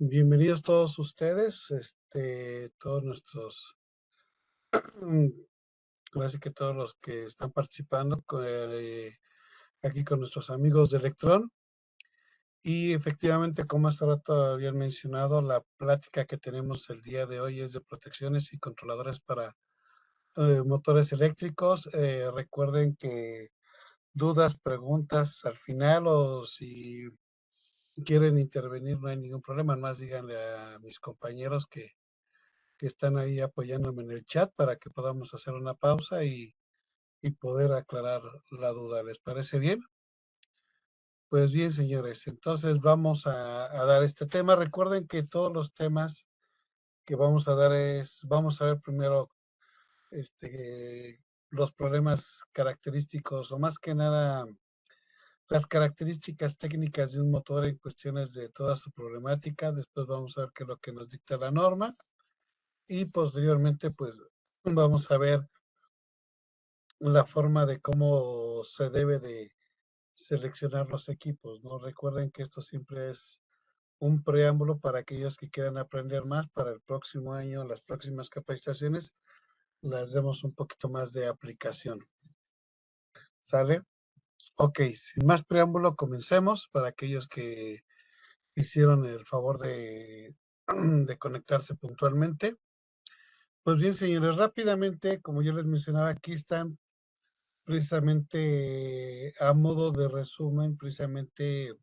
Bienvenidos todos ustedes, todos nuestros, ahora sí que todos los que están participando aquí con nuestros amigos de Electron. Y efectivamente, como hasta rato habían mencionado, la plática que tenemos el día de hoy es de protecciones y controladores para motores eléctricos. Recuerden que dudas, preguntas al final o si quieren intervenir no hay ningún problema, más díganle a mis compañeros que están ahí apoyándome en el chat para que podamos hacer una pausa y poder aclarar la duda. ¿Les parece bien? Pues bien, señores, entonces vamos a dar este tema. Recuerden que todos los temas que vamos a dar vamos a ver primero los problemas característicos o más que nada las características técnicas de un motor en cuestiones de toda su problemática. Después vamos a ver qué es lo que nos dicta la norma y posteriormente pues vamos a ver la forma de cómo se debe de seleccionar los equipos, ¿no? Recuerden que esto siempre es un preámbulo para aquellos que quieran aprender más para el próximo año, las próximas capacitaciones, las demos un poquito más de aplicación. ¿Sale? Ok, sin más preámbulo, comencemos para aquellos que hicieron el favor de conectarse puntualmente. Pues bien, señores, rápidamente, como yo les mencionaba, aquí están precisamente a modo de resumen, precisamente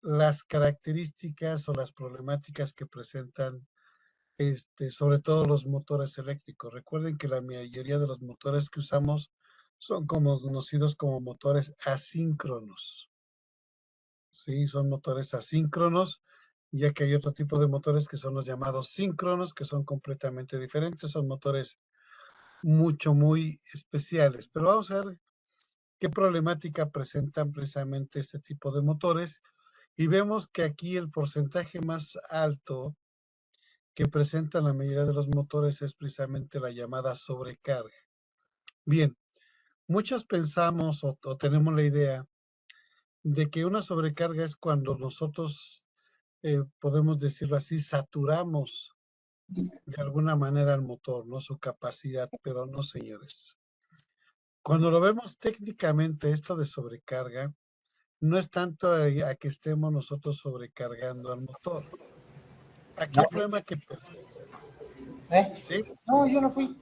las características o las problemáticas que presentan sobre todo los motores eléctricos. Recuerden que la mayoría de los motores que usamos son conocidos como motores asíncronos. Sí, son motores asíncronos, ya que hay otro tipo de motores que son los llamados síncronos, que son completamente diferentes, son motores muy especiales. Pero vamos a ver qué problemática presentan precisamente este tipo de motores. Y vemos que aquí el porcentaje más alto que presentan la mayoría de los motores es precisamente la llamada sobrecarga. Bien, muchos pensamos o tenemos la idea de que una sobrecarga es cuando nosotros, podemos decirlo así, saturamos de alguna manera el motor, ¿no? Su capacidad, pero no, señores. Cuando lo vemos técnicamente, esto de sobrecarga, no es tanto a que estemos nosotros sobrecargando al motor. Aquí el problema que... ¿Sí? No, yo no fui.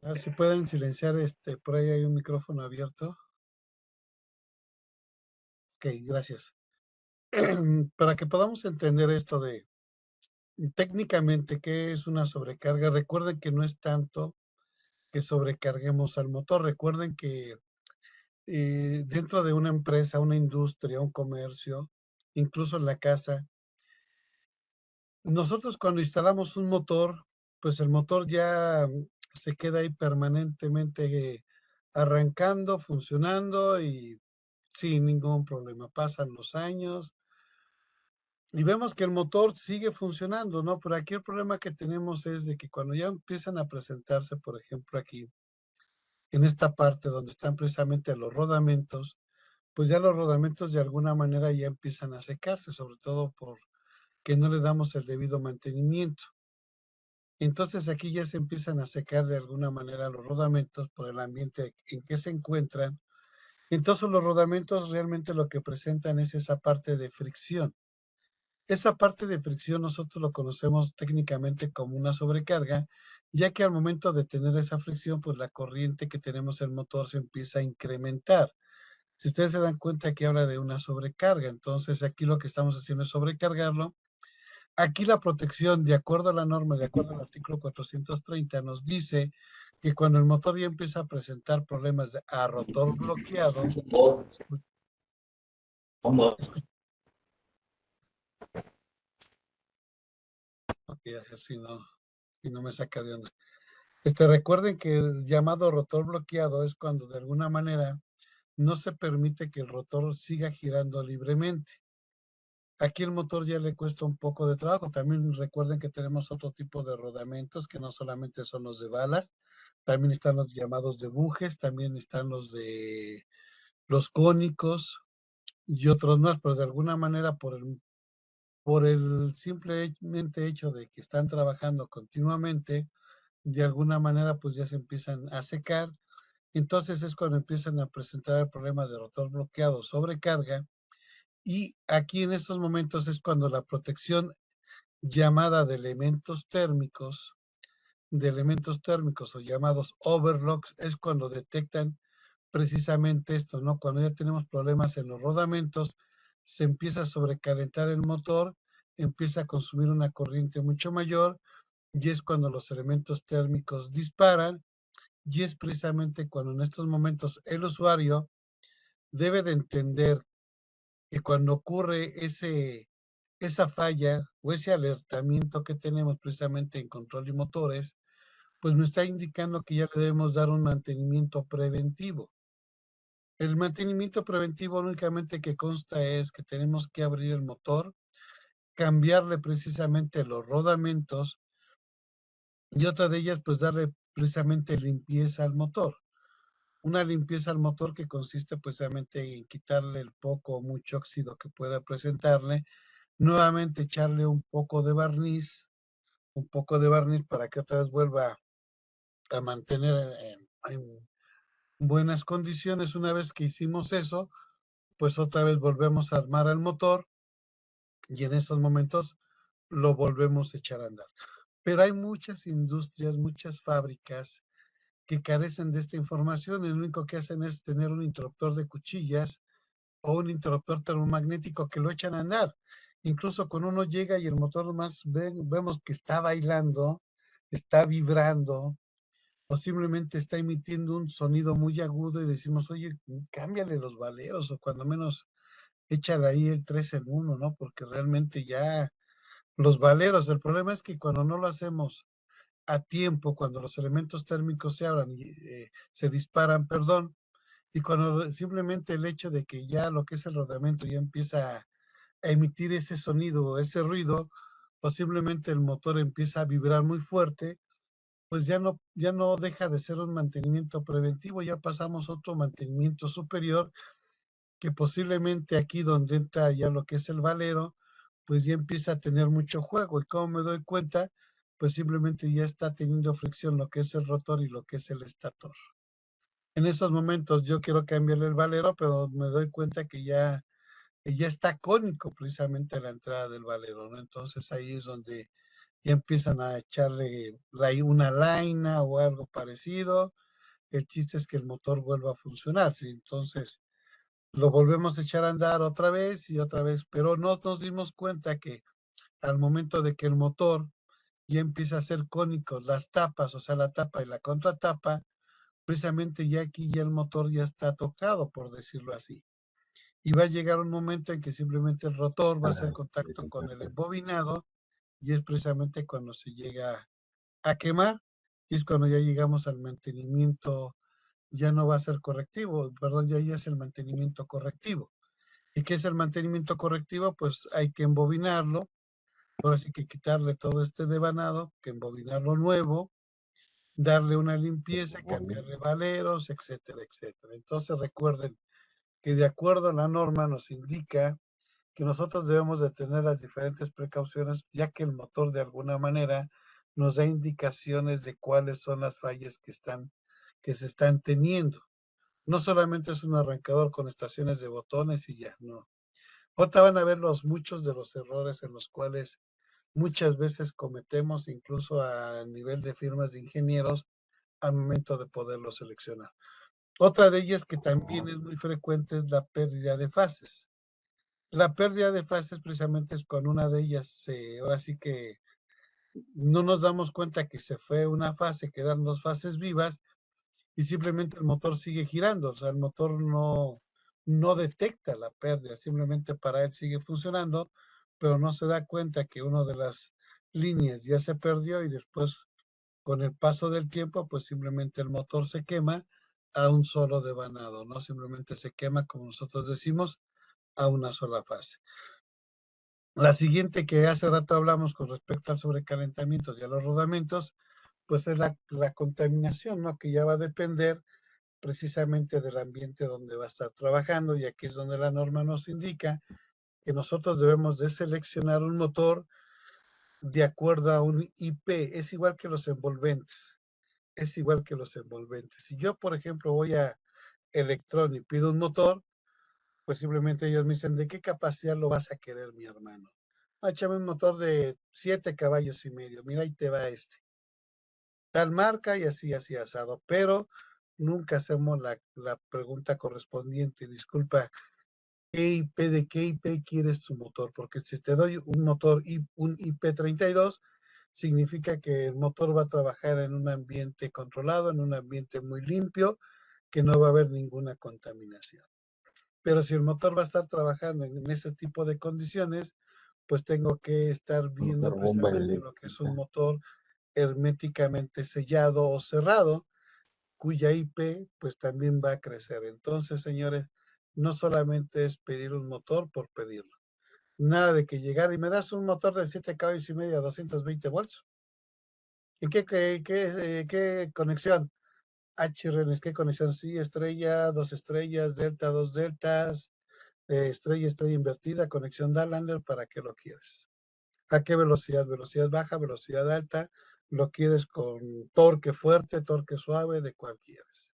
A ver si pueden silenciar por ahí hay un micrófono abierto. Ok, gracias. Para que podamos entender esto de técnicamente qué es una sobrecarga, recuerden que no es tanto que sobrecarguemos al motor, recuerden que dentro de una empresa, una industria, un comercio, incluso en la casa, nosotros cuando instalamos un motor, pues el motor ya se queda ahí permanentemente arrancando, funcionando y sin ningún problema. Pasan los años y vemos que el motor sigue funcionando, ¿no? Pero aquí el problema que tenemos es de que cuando ya empiezan a presentarse, por ejemplo, aquí, en esta parte donde están precisamente los rodamentos, pues ya los rodamentos de alguna manera ya empiezan a secarse, sobre todo porque no le damos el debido mantenimiento. Entonces aquí ya se empiezan a secar de alguna manera los rodamentos por el ambiente en que se encuentran. Entonces los rodamentos realmente lo que presentan es esa parte de fricción. Esa parte de fricción nosotros lo conocemos técnicamente como una sobrecarga, ya que al momento de tener esa fricción, pues la corriente que tenemos en el motor se empieza a incrementar. Si ustedes se dan cuenta que habla de una sobrecarga, entonces aquí lo que estamos haciendo es sobrecargarlo. Aquí la protección, de acuerdo a la norma, de acuerdo al artículo 430, nos dice que cuando el motor ya empieza a presentar problemas a rotor bloqueado, ok, a ver si no me saca de onda. Recuerden que el llamado rotor bloqueado es cuando de alguna manera no se permite que el rotor siga girando libremente. Aquí el motor ya le cuesta un poco de trabajo. También recuerden que tenemos otro tipo de rodamientos que no solamente son los de balas, también están los llamados de bujes, también están los de los cónicos y otros más, pero de alguna manera por el simplemente hecho de que están trabajando continuamente, de alguna manera pues ya se empiezan a secar. Entonces es cuando empiezan a presentar el problema de rotor bloqueado, sobrecarga, y aquí en estos momentos es cuando la protección llamada de elementos térmicos o llamados overlocks, es cuando detectan precisamente esto, ¿no? Cuando ya tenemos problemas en los rodamentos, se empieza a sobrecalentar el motor, empieza a consumir una corriente mucho mayor y es cuando los elementos térmicos disparan y es precisamente cuando en estos momentos el usuario debe de entender que cuando ocurre esa falla o ese alertamiento que tenemos precisamente en control y motores, pues me está indicando que ya le debemos dar un mantenimiento preventivo. El mantenimiento preventivo únicamente que consta es que tenemos que abrir el motor, cambiarle precisamente los rodamentos y otra de ellas pues darle precisamente limpieza al motor. Una limpieza al motor que consiste precisamente en quitarle el poco o mucho óxido que pueda presentarle, nuevamente echarle un poco de barniz para que otra vez vuelva a mantener en buenas condiciones. Una vez que hicimos eso, pues otra vez volvemos a armar el motor y en esos momentos lo volvemos a echar a andar. Pero hay muchas industrias, muchas fábricas que carecen de esta información y lo único que hacen es tener un interruptor de cuchillas o un interruptor termomagnético que lo echan a andar. Incluso cuando uno llega y el motor más vemos que está bailando, está vibrando o simplemente está emitiendo un sonido muy agudo y decimos, oye, cámbiale los valeros o cuando menos échale ahí el 3 en 1, ¿no? Porque realmente ya los valeros, el problema es que cuando no lo hacemos a tiempo, cuando los elementos térmicos se abran y se disparan, perdón, y cuando simplemente el hecho de que ya lo que es el rodamiento ya empieza a emitir ese sonido o ese ruido, o simplemente el motor empieza a vibrar muy fuerte, pues ya no deja de ser un mantenimiento preventivo, ya pasamos a otro mantenimiento superior que posiblemente aquí donde entra ya lo que es el valero, pues ya empieza a tener mucho juego. Y como me doy cuenta, pues simplemente ya está teniendo fricción lo que es el rotor y lo que es el estator. En esos momentos yo quiero cambiarle el valero, pero me doy cuenta que ya está cónico precisamente la entrada del valero, ¿no? Entonces ahí es donde ya empiezan a echarle una laina o algo parecido. El chiste es que el motor vuelva a funcionar, ¿sí? Entonces lo volvemos a echar a andar otra vez y otra vez, pero no nos dimos cuenta que al momento de que el motor ya empieza a ser cónicos las tapas, o sea, la tapa y la contratapa, precisamente ya aquí ya el motor ya está tocado, por decirlo así. Y va a llegar un momento en que simplemente el rotor va a hacer contacto con el embobinado y es precisamente cuando se llega a quemar y es cuando ya llegamos al mantenimiento, ya no va a ser correctivo, perdón, ya es el mantenimiento correctivo. ¿Y qué es el mantenimiento correctivo? Pues hay que embobinarlo, ahora sí que quitarle todo este devanado, que embobinarlo nuevo, darle una limpieza, cambiarle valeros, etcétera, etcétera. Entonces recuerden que de acuerdo a la norma nos indica que nosotros debemos de tener las diferentes precauciones, ya que el motor de alguna manera nos da indicaciones de cuáles son las fallas que se están teniendo. No solamente es un arrancador con estaciones de botones y ya, no. Ahorita van a ver muchos de los errores en los cuales muchas veces cometemos, incluso a nivel de firmas de ingenieros, al momento de poderlo seleccionar. Otra de ellas que también es muy frecuente es la pérdida de fases. La pérdida de fases precisamente es cuando una de ellas, ahora sí que no nos damos cuenta que se fue una fase, quedan dos fases vivas y simplemente el motor sigue girando, o sea, el motor no detecta la pérdida, simplemente para él sigue funcionando, pero no se da cuenta que una de las líneas ya se perdió y después con el paso del tiempo, pues simplemente el motor se quema a un solo devanado, ¿no? Simplemente se quema, como nosotros decimos, a una sola fase. La siguiente que hace rato hablamos con respecto al sobrecalentamiento y a los rodamientos, pues es la contaminación, ¿no? Que ya va a depender precisamente del ambiente donde va a estar trabajando, y aquí es donde la norma nos indica que nosotros debemos de seleccionar un motor de acuerdo a un IP. Es igual que los envolventes, es igual que los envolventes. Si yo, por ejemplo, voy a Electron y pido un motor, pues simplemente ellos me dicen, ¿de qué capacidad lo vas a querer, mi hermano? Ah, échame un motor de 7,5 caballos. Mira, ahí te va este. Tal marca y así, así asado. Pero nunca hacemos la pregunta correspondiente. Disculpa, ¿qué IP de qué IP quieres tu motor? Porque si te doy un motor, un IP32, significa que el motor va a trabajar en un ambiente controlado, en un ambiente muy limpio, que no va a haber ninguna contaminación. Pero si el motor va a estar trabajando en ese tipo de condiciones, pues tengo que estar Super viendo bomba precisamente lo que es un eléctrica. motor herméticamente sellado o cerrado, cuya IP pues también va a crecer. Entonces, señores, no solamente es pedir un motor por pedirlo. Nada de que llegar y me das un motor de 7,5 caballos a 220 volts. ¿En qué conexión? HRNs, ¿qué conexión? Sí, estrella, dos estrellas, delta, dos deltas, estrella, estrella invertida, conexión Dalander, ¿para qué lo quieres? ¿A qué velocidad? Velocidad baja, velocidad alta, lo quieres con torque fuerte, torque suave, ¿de cuál quieres?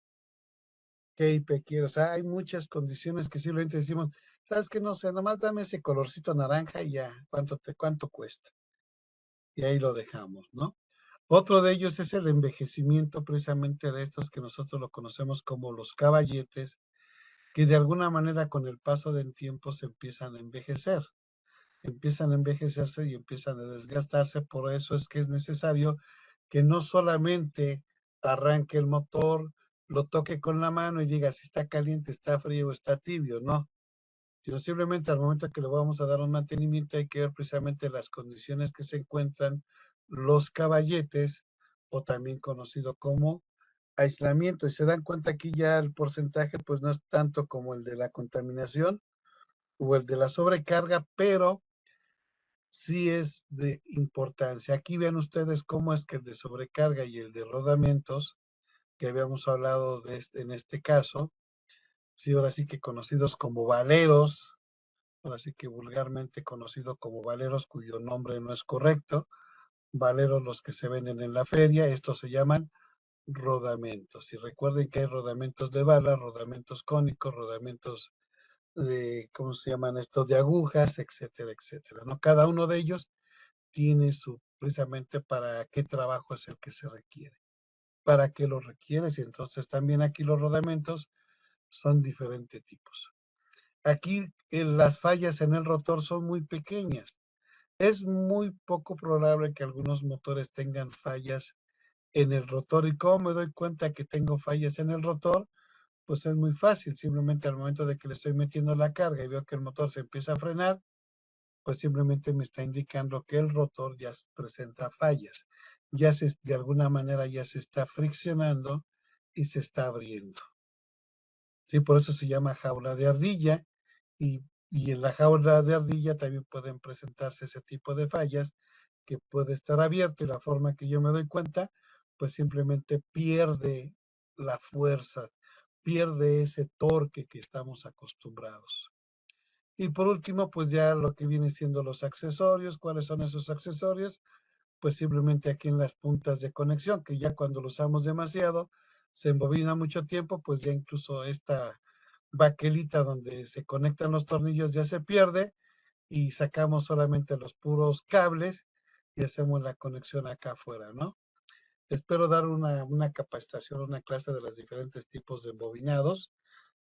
¿Qué IP quieres? O sea, hay muchas condiciones que simplemente decimos, ¿sabes qué? No sé, nomás dame ese colorcito naranja y ya, ¿cuánto cuesta? Y ahí lo dejamos, ¿no? Otro de ellos es el envejecimiento precisamente de estos que nosotros lo conocemos como los caballetes, que de alguna manera con el paso del tiempo se empiezan a envejecerse y empiezan a desgastarse. Por eso es que es necesario que no solamente arranque el motor, lo toque con la mano y diga si está caliente, está frío, está tibio, no, sino simplemente al momento que le vamos a dar un mantenimiento hay que ver precisamente las condiciones que se encuentran los caballetes, o también conocido como aislamiento. Y se dan cuenta aquí ya el porcentaje pues no es tanto como el de la contaminación o el de la sobrecarga, pero sí es de importancia. Aquí vean ustedes cómo es que el de sobrecarga y el de rodamientos, que habíamos hablado en este caso, sí, ahora sí que conocidos como valeros, ahora sí que vulgarmente conocido como valeros, cuyo nombre no es correcto, valeros los que se venden en la feria, estos se llaman rodamentos. Y recuerden que hay rodamentos de bala, rodamentos cónicos, rodamentos de, ¿cómo se llaman estos? De agujas, etcétera, etcétera, ¿no? Cada uno de ellos tiene precisamente para qué trabajo es el que se requiere, para qué lo requieres, y entonces también aquí los rodamentos son diferentes tipos. Aquí las fallas en el rotor son muy pequeñas. Es muy poco probable que algunos motores tengan fallas en el rotor. ¿Y cómo me doy cuenta que tengo fallas en el rotor? Pues es muy fácil. Simplemente al momento de que le estoy metiendo la carga y veo que el motor se empieza a frenar, pues simplemente me está indicando que el rotor ya presenta fallas. De alguna manera ya se está friccionando y se está abriendo. Sí, por eso se llama jaula de ardilla, y, y en la jaula de ardilla también pueden presentarse ese tipo de fallas, que puede estar abierto, y la forma que yo me doy cuenta, pues simplemente pierde la fuerza, pierde ese torque que estamos acostumbrados. Y por último, pues ya lo que viene siendo los accesorios. ¿Cuáles son esos accesorios? Pues simplemente aquí en las puntas de conexión, que ya cuando lo usamos demasiado, se embobina mucho tiempo, pues ya incluso esta baquelita donde se conectan los tornillos ya se pierde, y sacamos solamente los puros cables y hacemos la conexión acá afuera, ¿no? Espero dar una capacitación, una clase de los diferentes tipos de embobinados.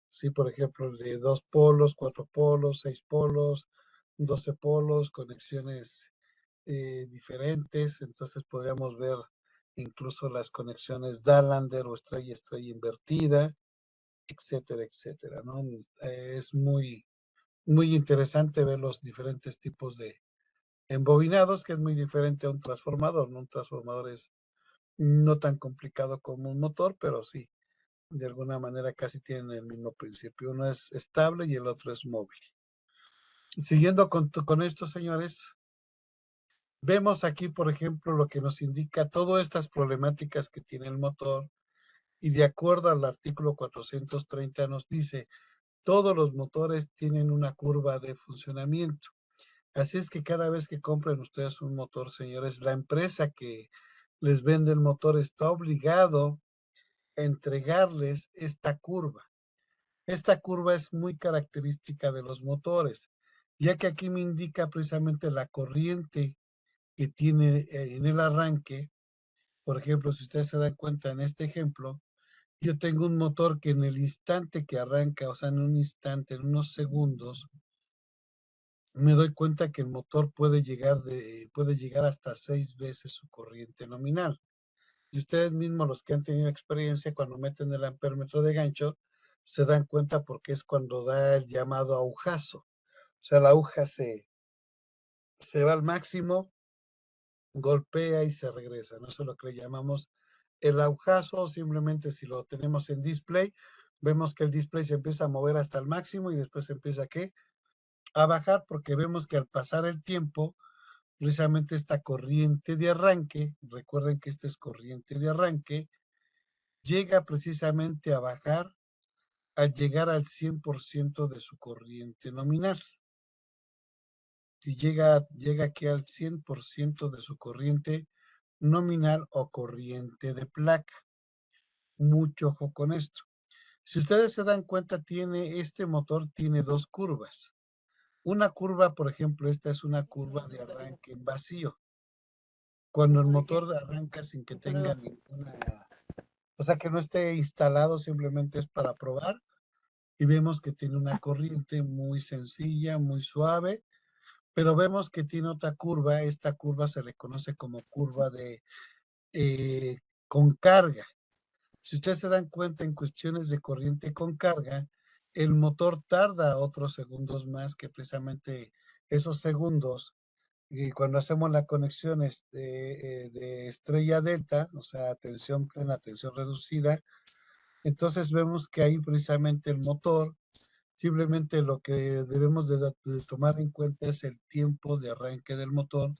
Sí, por ejemplo, de 2 polos, 4 polos, 6 polos, 12 polos, conexiones diferentes. Entonces podríamos ver incluso las conexiones Dalander o estrella, estrella invertida, etcétera, etcétera, ¿no? Es muy interesante ver los diferentes tipos de embobinados, que es muy diferente a un transformador, ¿no? Un transformador es no tan complicado como un motor, pero sí, de alguna manera casi tienen el mismo principio. Uno es estable y el otro es móvil. Siguiendo con esto, señores, vemos aquí, por ejemplo, lo que nos indica todas estas problemáticas que tiene el motor y de acuerdo al artículo 430 nos dice, todos los motores tienen una curva de funcionamiento. Así es que cada vez que compren ustedes un motor, señores, la empresa que les vende el motor está obligado a entregarles esta curva. Esta curva es muy característica de los motores, ya que aquí me indica precisamente la corriente que tiene en el arranque. Por ejemplo, si ustedes se dan cuenta en este ejemplo, yo tengo un motor que en el instante que arranca, o sea, en un instante, en unos segundos, me doy cuenta que el motor puede llegar hasta 6 veces su corriente nominal. Y ustedes mismos, los que han tenido experiencia, cuando meten el amperímetro de gancho, se dan cuenta porque es cuando da el llamado agujazo. O sea, la aguja se va al máximo, golpea y se regresa. ¿No? Eso es lo que le llamamos el agujazo. Simplemente si lo tenemos en display, vemos que el display se empieza a mover hasta el máximo y después empieza a bajar porque vemos que al pasar el tiempo, precisamente esta corriente de arranque, recuerden que esta es corriente de arranque, llega precisamente a bajar al llegar al 100% de su corriente nominal. Si llega aquí al 100% de su corriente nominal o corriente de placa. Mucho ojo con esto. Si ustedes se dan cuenta, este motor tiene dos curvas. Una curva, por ejemplo, esta es una curva de arranque en vacío. Cuando el motor arranca sin que tenga ninguna, o sea, que no esté instalado, simplemente es para probar. Y vemos que tiene una corriente muy sencilla, muy suave, pero vemos que tiene otra curva. Esta curva se le conoce como curva de con carga. Si ustedes se dan cuenta en cuestiones de corriente con carga, el motor tarda otros segundos más que precisamente esos segundos. Y cuando hacemos la conexión de estrella delta, o sea, tensión plena, tensión reducida, entonces vemos que ahí precisamente el motor, simplemente lo que debemos de tomar en cuenta es el tiempo de arranque del motor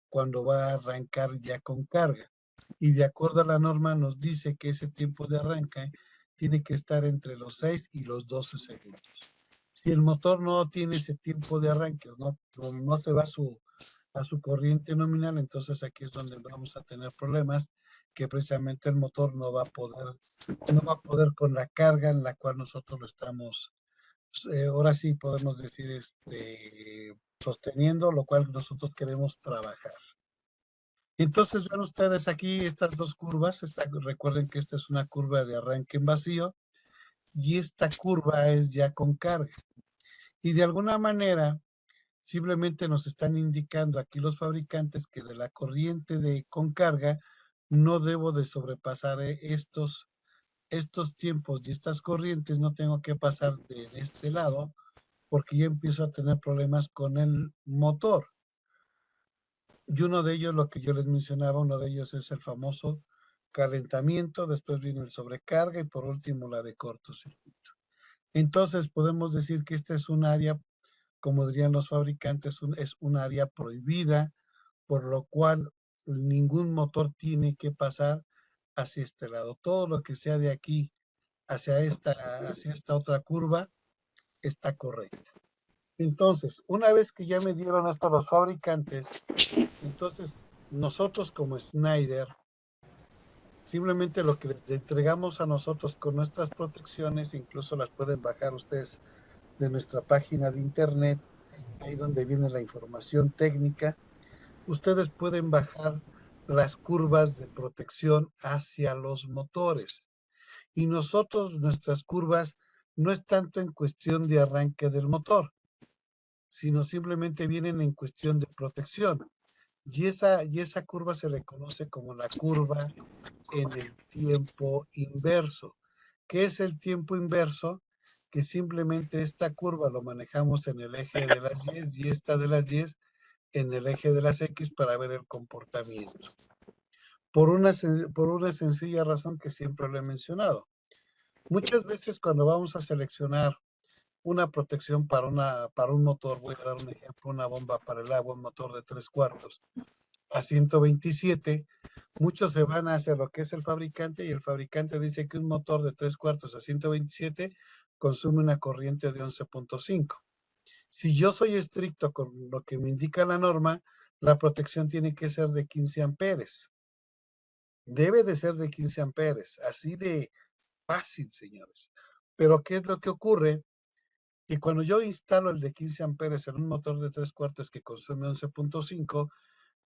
cuando va a arrancar ya con carga. Y de acuerdo a la norma nos dice que ese tiempo de arranque tiene que estar entre los 6 y los 12 segundos. Si el motor no tiene ese tiempo de arranque, no se va a su corriente nominal, entonces aquí es donde vamos a tener problemas que precisamente el motor no va a poder con la carga en la cual nosotros lo estamos, ahora sí podemos decir, sosteniendo, lo cual nosotros queremos trabajar. Entonces ven ustedes aquí estas dos curvas, recuerden que esta es una curva de arranque en vacío y esta curva es ya con carga. Y de alguna manera, simplemente nos están indicando aquí los fabricantes que de la corriente con carga no debo de sobrepasar estos tiempos y estas corrientes, no tengo que pasar de este lado porque ya empiezo a tener problemas con el motor. Y uno de ellos, lo que yo les mencionaba, uno de ellos es el famoso calentamiento, después viene el sobrecarga y por último la de cortocircuito. Entonces podemos decir que este es un área, como dirían los fabricantes, es un área prohibida, por lo cual ningún motor tiene que pasar hacia este lado. Todo lo que sea de aquí hacia esta otra curva está correcto. Entonces, una vez que ya me dieron esto los fabricantes, entonces nosotros como Schneider, simplemente lo que les entregamos a nosotros con nuestras protecciones, incluso las pueden bajar ustedes de nuestra página de internet, ahí donde viene la información técnica, ustedes pueden bajar las curvas de protección hacia los motores. Y nosotros, nuestras curvas, no es tanto en cuestión de arranque del motor, sino simplemente vienen en cuestión de protección. Y esa curva se le conoce como la curva en el tiempo inverso. ¿Qué es el tiempo inverso? Que simplemente esta curva lo manejamos en el eje de las Y y esta de las Y en el eje de las X para ver el comportamiento. Por una sencilla razón que siempre lo he mencionado. Muchas veces cuando vamos a seleccionar una protección para un motor, voy a dar un ejemplo, una bomba para el agua, un motor de 3/4 a 127, muchos se van hacia lo que es el fabricante y el fabricante dice que un motor de 3/4 a 127 consume una corriente de 11.5. Si yo soy estricto con lo que me indica la norma, la protección tiene que ser de 15 amperes. Debe de ser de 15 amperes, así de fácil, señores. Pero ¿qué es lo que ocurre? Que cuando yo instalo el de 15 amperes en un motor de 3/4 que consume 11.5,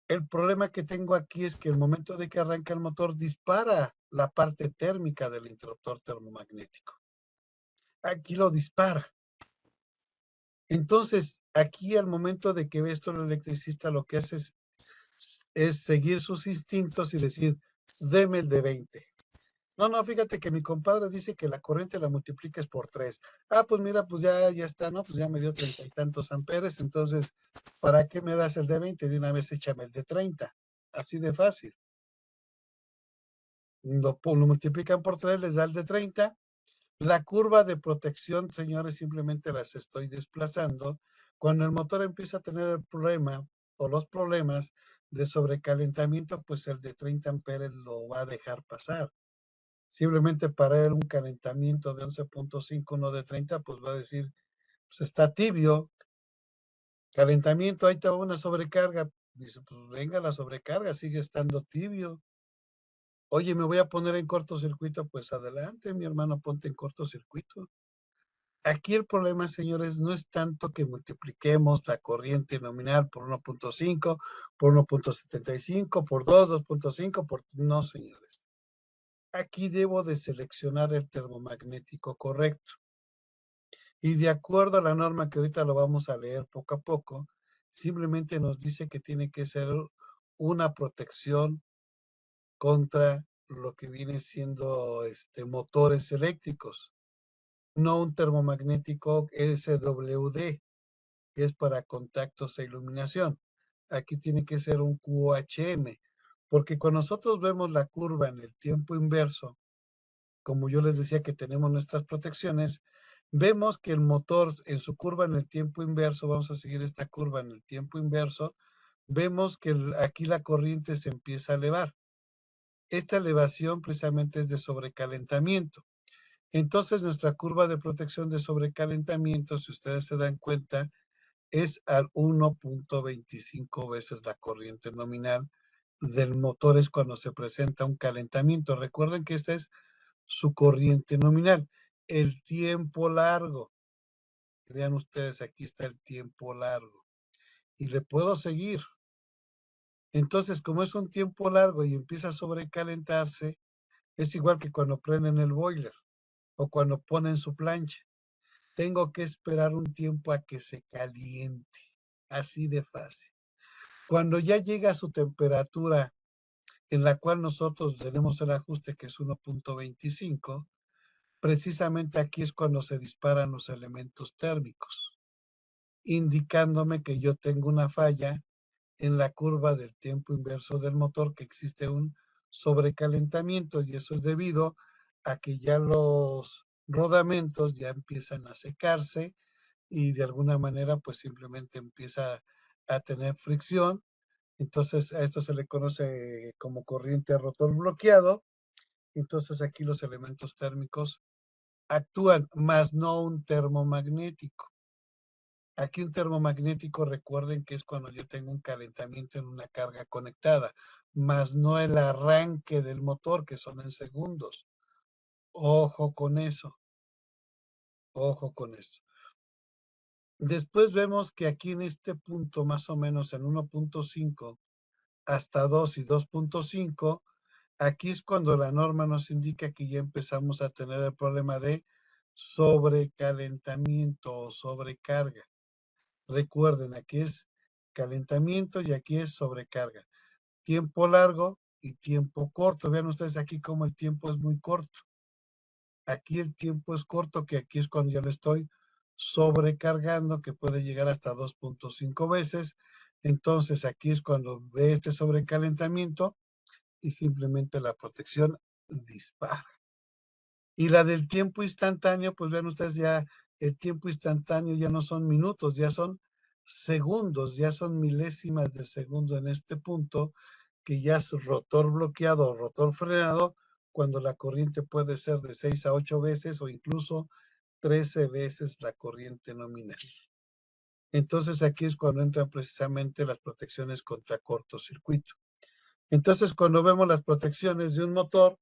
el problema que tengo aquí es que el momento de que arranca el motor dispara la parte térmica del interruptor termomagnético. Aquí lo dispara. Entonces, aquí al momento de que ve esto el electricista, lo que hace es seguir sus instintos y decir, deme el de 20. No, no, fíjate que mi compadre dice que la corriente la multipliques por 3. Ah, pues mira, pues ya está, ¿no? Pues ya me dio 30 y tantos amperes, entonces, ¿para qué me das el de 20? De una vez échame el de 30. Así de fácil. Lo multiplican por 3, les da el de 30. La curva de protección, señores, simplemente las estoy desplazando. Cuando el motor empieza a tener el problema o los problemas de sobrecalentamiento, pues el de 30 amperes lo va a dejar pasar. Simplemente para él un calentamiento de 11.5, uno de 30, pues va a decir, pues está tibio, calentamiento, ahí te va una sobrecarga. Dice, pues venga la sobrecarga, sigue estando tibio. Oye, me voy a poner en cortocircuito, pues adelante, mi hermano, ponte en cortocircuito. Aquí el problema, señores, no es tanto que multipliquemos la corriente nominal por 1.5, por 1.75, por 2, 2.5, por... No, señores. Aquí debo de seleccionar el termomagnético correcto. Y de acuerdo a la norma que ahorita lo vamos a leer poco a poco, simplemente nos dice que tiene que ser una protección contra lo que viene siendo motores eléctricos, no un termomagnético SWD, que es para contactos e iluminación. Aquí tiene que ser un QHM, porque cuando nosotros vemos la curva en el tiempo inverso, como yo les decía que tenemos nuestras protecciones, vemos que el motor en su curva en el tiempo inverso, vamos a seguir esta curva en el tiempo inverso, vemos que aquí la corriente se empieza a elevar. Esta elevación precisamente es de sobrecalentamiento. Entonces nuestra curva de protección de sobrecalentamiento, si ustedes se dan cuenta, es al 1.25 veces la corriente nominal del motor es cuando se presenta un calentamiento. Recuerden que esta es su corriente nominal. El tiempo largo, vean ustedes, aquí está el tiempo largo. Y le puedo seguir. Entonces, como es un tiempo largo y empieza a sobrecalentarse, es igual que cuando prenden el boiler o cuando ponen su plancha. Tengo que esperar un tiempo a que se caliente. Así de fácil. Cuando ya llega a su temperatura en la cual nosotros tenemos el ajuste que es 1.25, precisamente aquí es cuando se disparan los elementos térmicos, indicándome que yo tengo una falla en la curva del tiempo inverso del motor, que existe un sobrecalentamiento y eso es debido a que ya los rodamentos ya empiezan a secarse y de alguna manera pues simplemente empieza a tener fricción. Entonces a esto se le conoce como corriente rotor bloqueado. Entonces aquí los elementos térmicos actúan, más no un termomagnético. Aquí un termomagnético, recuerden que es cuando yo tengo un calentamiento en una carga conectada, más no el arranque del motor, que son en segundos. Ojo con eso, ojo con eso. Después vemos que aquí en este punto, más o menos en 1.5 hasta 2 y 2.5, aquí es cuando la norma nos indica que ya empezamos a tener el problema de sobrecalentamiento o sobrecarga. Recuerden, aquí es calentamiento y aquí es sobrecarga. Tiempo largo y tiempo corto. Vean ustedes aquí cómo el tiempo es muy corto. Aquí el tiempo es corto, que aquí es cuando yo lo estoy sobrecargando, que puede llegar hasta 2.5 veces. Entonces aquí es cuando ve este sobrecalentamiento y simplemente la protección dispara. Y la del tiempo instantáneo, pues vean ustedes ya, el tiempo instantáneo ya no son minutos, ya son segundos, ya son milésimas de segundo en este punto, que ya es rotor bloqueado o rotor frenado, cuando la corriente puede ser de 6 a 8 veces o incluso 13 veces la corriente nominal. Entonces aquí es cuando entran precisamente las protecciones contra cortocircuito. Entonces cuando vemos las protecciones de un motor,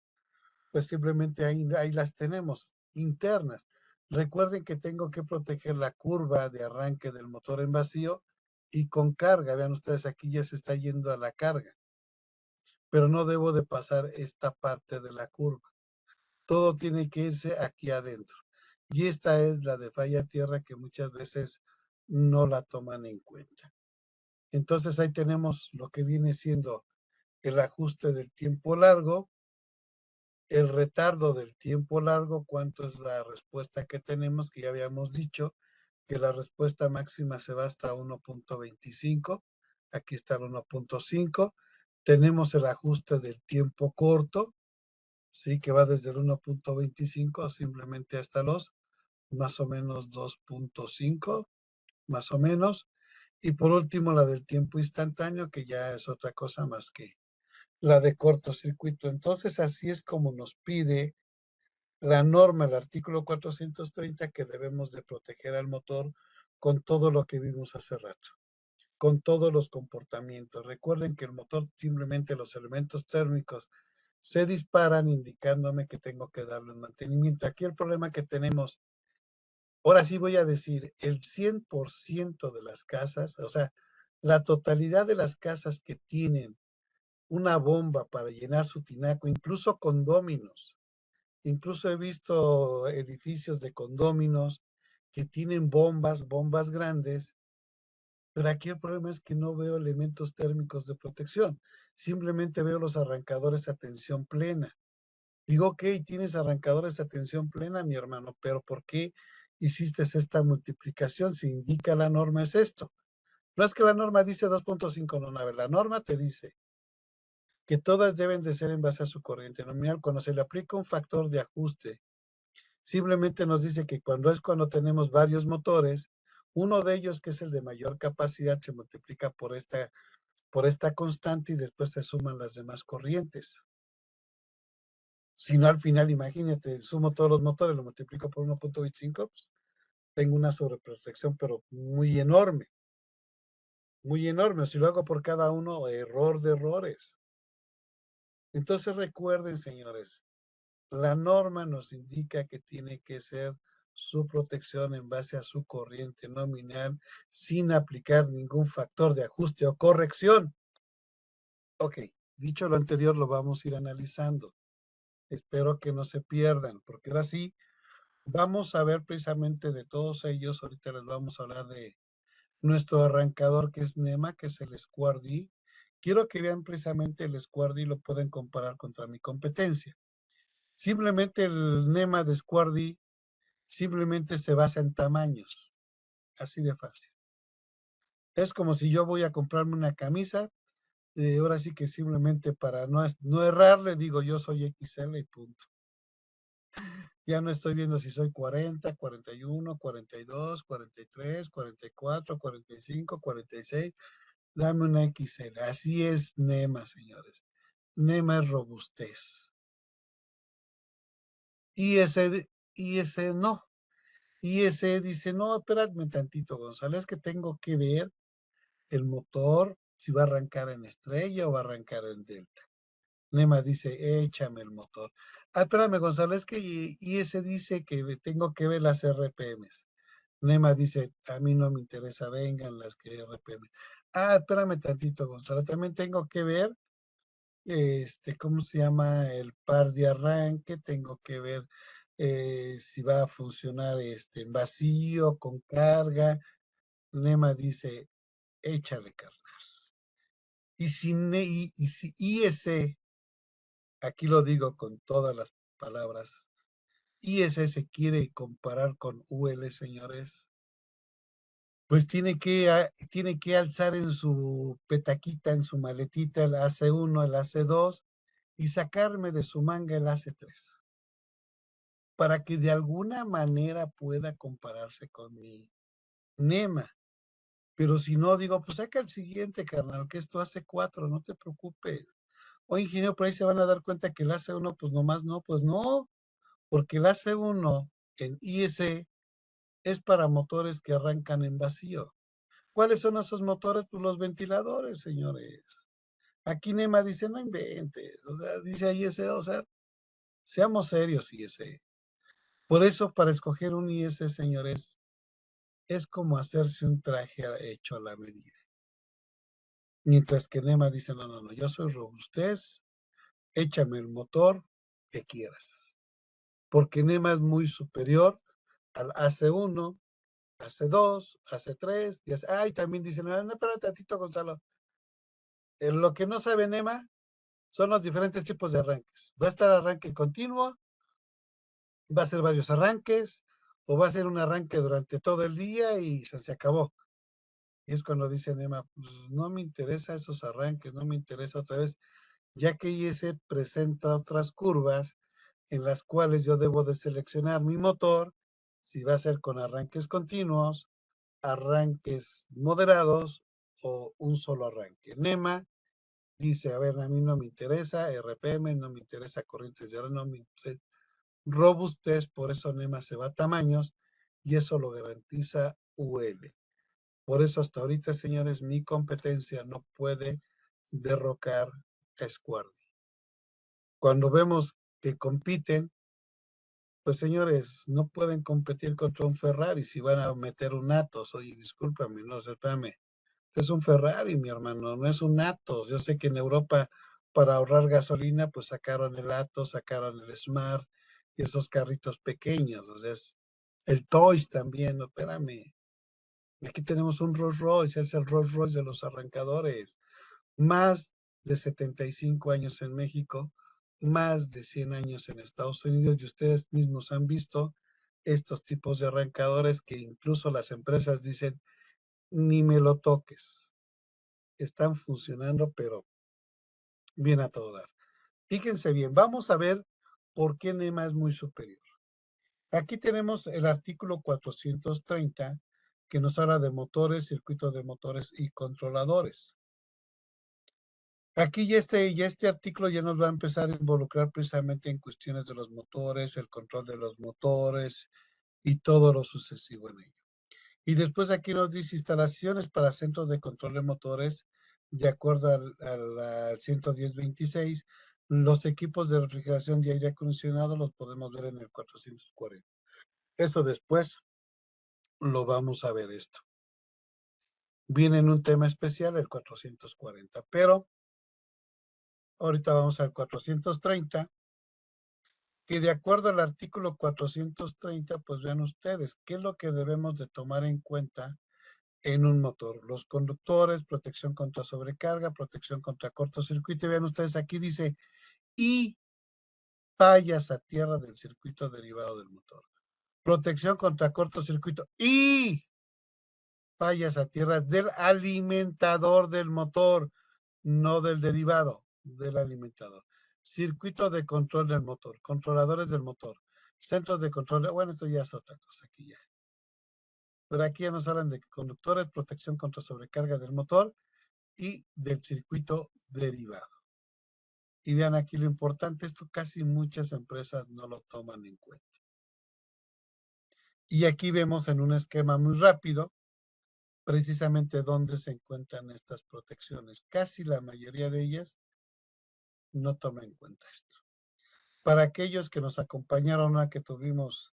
pues simplemente ahí las tenemos, internas. Recuerden que tengo que proteger la curva de arranque del motor en vacío y con carga. Vean ustedes, aquí ya se está yendo a la carga, pero no debo de pasar esta parte de la curva. Todo tiene que irse aquí adentro. Y esta es la de falla tierra que muchas veces no la toman en cuenta. Entonces ahí tenemos lo que viene siendo el ajuste del tiempo largo, el retardo del tiempo largo, cuánto es la respuesta que tenemos, que ya habíamos dicho que la respuesta máxima se va hasta 1.25, aquí está el 1.5, tenemos el ajuste del tiempo corto, sí, que va desde el 1.25 simplemente hasta los más o menos 2.5, más o menos, y por último la del tiempo instantáneo, que ya es otra cosa más que la de cortocircuito. Entonces así es como nos pide la norma, el artículo 430, que debemos de proteger al motor con todo lo que vimos hace rato, con todos los comportamientos. Recuerden que el motor, simplemente los elementos térmicos se disparan indicándome que tengo que darle un mantenimiento. Aquí el problema que tenemos, ahora sí voy a decir, el 100% de las casas, o sea, la totalidad de las casas que tienen una bomba para llenar su tinaco, incluso condóminos. Incluso he visto edificios de condóminos que tienen bombas, bombas grandes, pero aquí el problema es que no veo elementos térmicos de protección. Simplemente veo los arrancadores a tensión plena. Digo, ok, tienes arrancadores a tensión plena, mi hermano, pero ¿por qué hiciste esta multiplicación? Si indica la norma es esto. No es que la norma dice 2.5, no, no, la norma te dice que todas deben de ser en base a su corriente nominal. Cuando se le aplica un factor de ajuste, simplemente nos dice que cuando tenemos varios motores, uno de ellos, que es el de mayor capacidad, se multiplica por esta constante y después se suman las demás corrientes. Si no, al final, imagínate, sumo todos los motores, lo multiplico por 1.25, pues tengo una sobreprotección, pero muy enorme, muy enorme. Si lo hago por cada uno, error de errores. Entonces recuerden, señores, la norma nos indica que tiene que ser su protección en base a su corriente nominal sin aplicar ningún factor de ajuste o corrección. Ok, dicho lo anterior, lo vamos a ir analizando. Espero que no se pierdan, porque ahora sí vamos a ver precisamente de todos ellos. Ahorita les vamos a hablar de nuestro arrancador, que es NEMA, que es el Squardi. Quiero que vean precisamente el Squardi y lo pueden comparar contra mi competencia. Simplemente el NEMA de Squardi simplemente se basa en tamaños, así de fácil. Es como si yo voy a comprarme una camisa, ahora sí que simplemente para no errar, le digo yo soy XL y punto. Ya no estoy viendo si soy 40, 41, 42, 43, 44, 45, 46. Dame una XL. Así es NEMA, señores. NEMA es robustez. IS no. IS dice, no, espérame tantito, González, que tengo que ver el motor, si va a arrancar en estrella o va a arrancar en delta. Nema dice, échame el motor. Ah, espérame, González, que ese dice que tengo que ver las RPMs. Nema dice, a mí no me interesa, vengan las que RPM. Ah, espérame tantito, González, también tengo que ver, ¿cómo se llama? El par de arranque, tengo que ver si va a funcionar en vacío, con carga. Nema dice, échale, carnal. Y si IS, aquí lo digo con todas las palabras, IS se quiere comparar con UL, señores, pues tiene que alzar en su petaquita, en su maletita, el AC1, el AC2 y sacarme de su manga el AC3. para que de alguna manera pueda compararse con mi NEMA. Pero si no, digo, pues saca el siguiente, carnal, que esto hace 4, no te preocupes. Oye, ingeniero, por ahí se van a dar cuenta que el AC1, pues nomás no, pues no, porque el AC1 en IEC es para motores que arrancan en vacío. ¿Cuáles son esos motores? Pues los ventiladores, señores. Aquí NEMA dice, no inventes, o sea, dice IEC, o sea, seamos serios, IEC. Por eso, para escoger un IEC, señores, es como hacerse un traje hecho a la medida. Mientras que NEMA dice, no, no, no, yo soy robustez, échame el motor que quieras. Porque NEMA es muy superior al AC1, AC2, AC3, y también dicen, no, no, espérate tantito, Gonzalo. Lo que no sabe NEMA son los diferentes tipos de arranques. Va a estar arranque continuo, va a ser varios arranques, o va a ser un arranque durante todo el día y se acabó. Y es cuando dice NEMA, pues no me interesa esos arranques, no me interesa otra vez, ya que IS presenta otras curvas en las cuales yo debo de seleccionar mi motor, si va a ser con arranques continuos, arranques moderados o un solo arranque. NEMA dice, a ver, a mí no me interesa RPM, no me interesa corrientes de no me interesa robustez, por eso NEMA se va a tamaños y eso lo garantiza UL. Por eso hasta ahorita, señores, mi competencia no puede derrocar a Squardi. Cuando vemos que compiten, pues señores, no pueden competir contra un Ferrari si van a meter un Atos. Oye, discúlpame, no, espérame. Este es un Ferrari, mi hermano, no es un Atos. Yo sé que en Europa, para ahorrar gasolina, pues sacaron el Atos, sacaron el Smart y esos carritos pequeños. O sea, es el Toys también, no, espérame. Aquí tenemos un Rolls Royce, es el Rolls Royce de los arrancadores. Más de 75 años en México, más de 100 años en Estados Unidos, y ustedes mismos han visto estos tipos de arrancadores que incluso las empresas dicen, ni me lo toques. Están funcionando, pero bien a todo dar. Fíjense bien, vamos a ver por qué NEMA es muy superior. Aquí tenemos el artículo 430 que nos habla de motores, circuitos de motores y controladores. Aquí ya este artículo ya nos va a empezar a involucrar precisamente en cuestiones de los motores, el control de los motores y todo lo sucesivo en ello. Y después aquí nos dice instalaciones para centros de control de motores, de acuerdo al 110.26, los equipos de refrigeración de aire acondicionado los podemos ver en el 440. Eso después lo vamos a ver esto. Viene en un tema especial el 440, pero ahorita vamos al 430, que de acuerdo al artículo 430, pues vean ustedes, ¿qué es lo que debemos de tomar en cuenta en un motor? Los conductores, protección contra sobrecarga, protección contra cortocircuito. Y vean ustedes, aquí dice, y fallas a tierra del circuito derivado del motor. Protección contra cortocircuito y fallas a tierra del alimentador del motor, no del derivado, del alimentador. Circuito de control del motor, controladores del motor, centros de control. Bueno, esto ya es otra cosa aquí ya. Pero aquí ya nos hablan de conductores, protección contra sobrecarga del motor y del circuito derivado. Y vean aquí lo importante, esto casi muchas empresas no lo toman en cuenta. Y aquí vemos en un esquema muy rápido precisamente dónde se encuentran estas protecciones. Casi la mayoría de ellas no toma en cuenta esto. Para aquellos que nos acompañaron a que tuvimos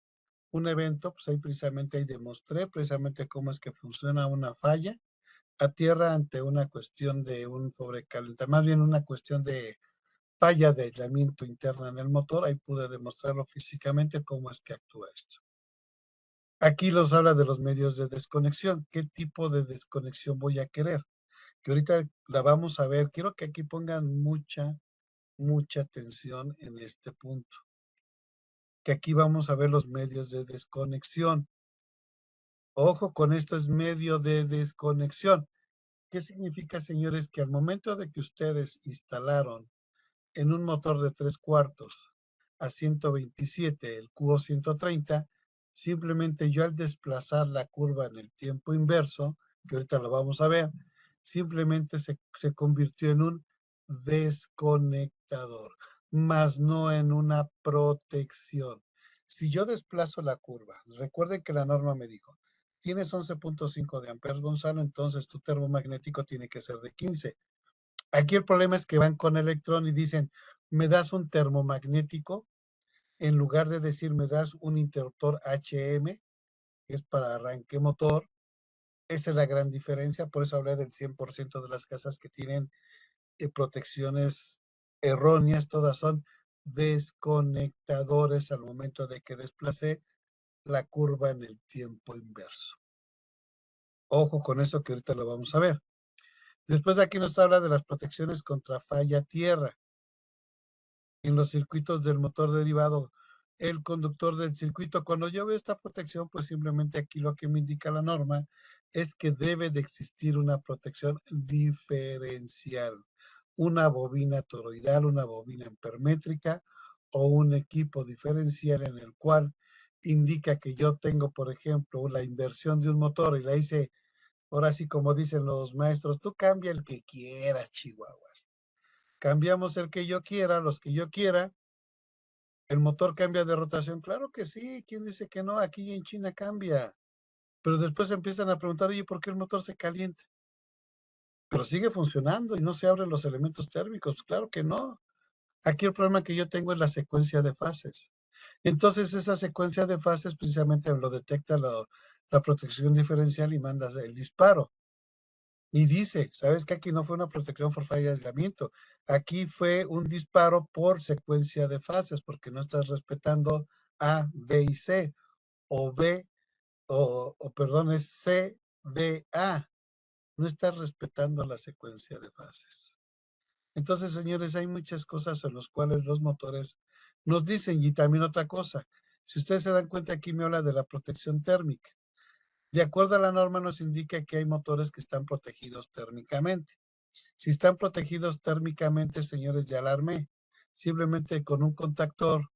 un evento, pues ahí precisamente ahí demostré precisamente cómo es que funciona una falla a tierra ante una cuestión de un sobrecalentamiento, más bien una cuestión de falla de aislamiento interna en el motor. Ahí pude demostrarlo físicamente cómo es que actúa esto. Aquí nos habla de los medios de desconexión. ¿Qué tipo de desconexión voy a querer? Que ahorita la vamos a ver. Quiero que aquí pongan mucha atención en este punto. Que aquí vamos a ver los medios de desconexión. Ojo con esto, es medio de desconexión. ¿Qué significa, señores? Que al momento de que ustedes instalaron en un motor de 3/4 a 127, el QO 130, simplemente yo al desplazar la curva en el tiempo inverso, que ahorita lo vamos a ver, simplemente se convirtió en un desconectador, más no en una protección. Si yo desplazo la curva, recuerden que la norma me dijo, tienes 11.5 de amperes, Gonzalo, entonces tu termomagnético tiene que ser de 15. Aquí el problema es que van con electrón y dicen, me das un termomagnético, en lugar de decir, me das un interruptor HM, que es para arranque motor. Esa es la gran diferencia, por eso hablé del 100% de las casas que tienen protecciones erróneas, todas son desconectadores al momento de que desplacé la curva en el tiempo inverso. Ojo con eso que ahorita lo vamos a ver. Después de aquí nos habla de las protecciones contra falla tierra. En los circuitos del motor derivado, el conductor del circuito. Cuando yo veo esta protección, pues simplemente aquí lo que me indica la norma es que debe de existir una protección diferencial, una bobina toroidal, una bobina ampermétrica o un equipo diferencial en el cual indica que yo tengo, por ejemplo, la inversión de un motor y la hice, ahora sí como dicen los maestros, tú cambia el que quieras, Chihuahuas. Cambiamos el que yo quiera, los que yo quiera. ¿El motor cambia de rotación? Claro que sí. ¿Quién dice que no? Aquí en China cambia. Pero después empiezan a preguntar, oye, ¿por qué el motor se calienta? Pero sigue funcionando y no se abren los elementos térmicos. Claro que no. Aquí el problema que yo tengo es la secuencia de fases. Entonces, esa secuencia de fases precisamente lo detecta la protección diferencial y manda el disparo. Y dice, ¿sabes qué? Aquí no fue una protección por falla de aislamiento. Aquí fue un disparo por secuencia de fases, porque no estás respetando A, B y C, o B, perdón, es C, D, A. No estás respetando la secuencia de fases. Entonces, señores, hay muchas cosas en las cuales los motores nos dicen. Y también otra cosa, si ustedes se dan cuenta, aquí me habla de la protección térmica. De acuerdo a la norma, nos indica que hay motores que están protegidos térmicamente. Si están protegidos térmicamente, señores, ya alarmé. Simplemente con un contactor,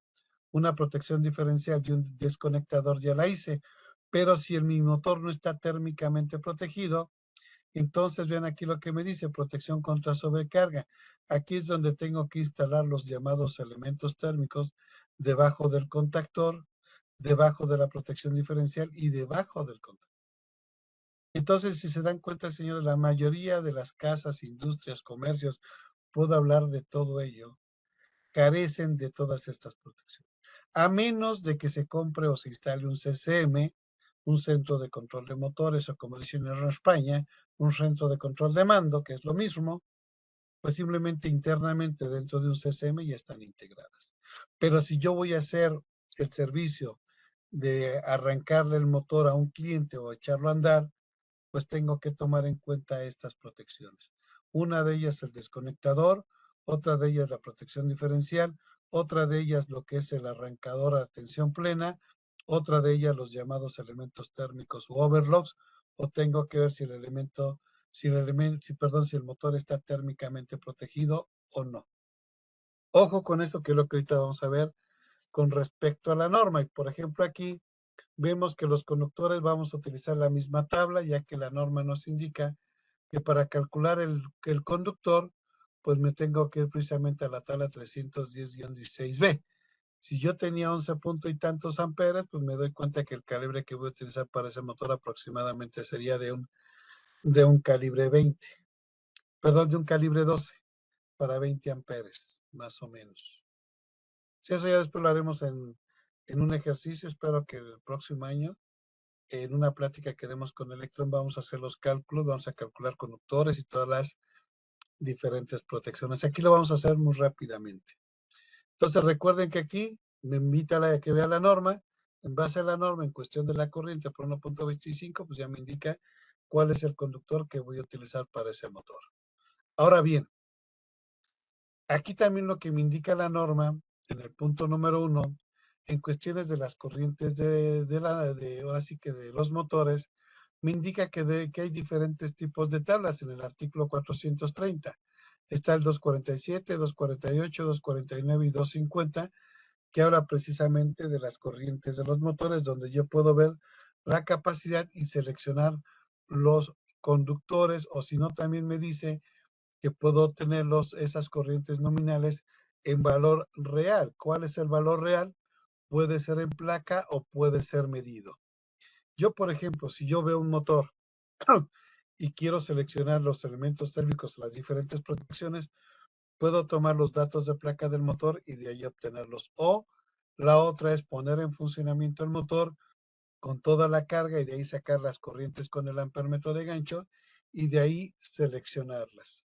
una protección diferencial y un desconectador ya la hice. Pero si mi motor no está térmicamente protegido, entonces vean aquí lo que me dice, protección contra sobrecarga. Aquí es donde tengo que instalar los llamados elementos térmicos debajo del contactor, debajo de la protección diferencial y debajo del contactor. Entonces, si se dan cuenta, señores, la mayoría de las casas, industrias, comercios, puedo hablar de todo ello, carecen de todas estas protecciones. A menos de que se compre o se instale un CCM, un centro de control de motores, o como dicen en España, un centro de control de mando, que es lo mismo, pues simplemente internamente dentro de un CCM ya están integradas. Pero si yo voy a hacer el servicio de arrancarle el motor a un cliente o echarlo a andar, pues tengo que tomar en cuenta estas protecciones. Una de ellas el desconectador, otra de ellas la protección diferencial, otra de ellas lo que es el arrancador a tensión plena, otra de ellas los llamados elementos térmicos u overlocks, o tengo que ver si el elemento, si el motor está térmicamente protegido o no. Ojo con eso, que es lo que ahorita vamos a ver con respecto a la norma. Y por ejemplo, aquí vemos que los conductores vamos a utilizar la misma tabla, ya que la norma nos indica que para calcular el conductor, pues me tengo que ir precisamente a la tabla 310-16B. Si yo tenía 11 punto y tantos amperes, pues me doy cuenta que el calibre que voy a utilizar para ese motor aproximadamente sería de un calibre 20, perdón, de un calibre 12 para 20 amperes, más o menos. Si eso ya después lo haremos en un ejercicio, espero que el próximo año, en una plática que demos con Electron, vamos a hacer los cálculos, vamos a calcular conductores y todas las diferentes protecciones. Aquí lo vamos a hacer muy rápidamente. Entonces recuerden que aquí me invita a que vea la norma. En base a la norma, en cuestión de la corriente por 1.25, pues ya me indica cuál es el conductor que voy a utilizar para ese motor. Ahora bien, aquí también lo que me indica la norma, en el punto número 1, en cuestiones de las corrientes ahora sí que de los motores, me indica que hay diferentes tipos de tablas en el artículo 430. Está el 247, 248, 249 y 250, que habla precisamente de las corrientes de los motores, donde yo puedo ver la capacidad y seleccionar los conductores, o si no, también me dice que puedo obtener esas corrientes nominales en valor real. ¿Cuál es el valor real? Puede ser en placa o puede ser medido. Yo, por ejemplo, si yo veo un motor y quiero seleccionar los elementos térmicos, las diferentes protecciones, puedo tomar los datos de placa del motor y de ahí obtenerlos. O la otra es poner en funcionamiento el motor con toda la carga y de ahí sacar las corrientes con el amperímetro de gancho y de ahí seleccionarlas.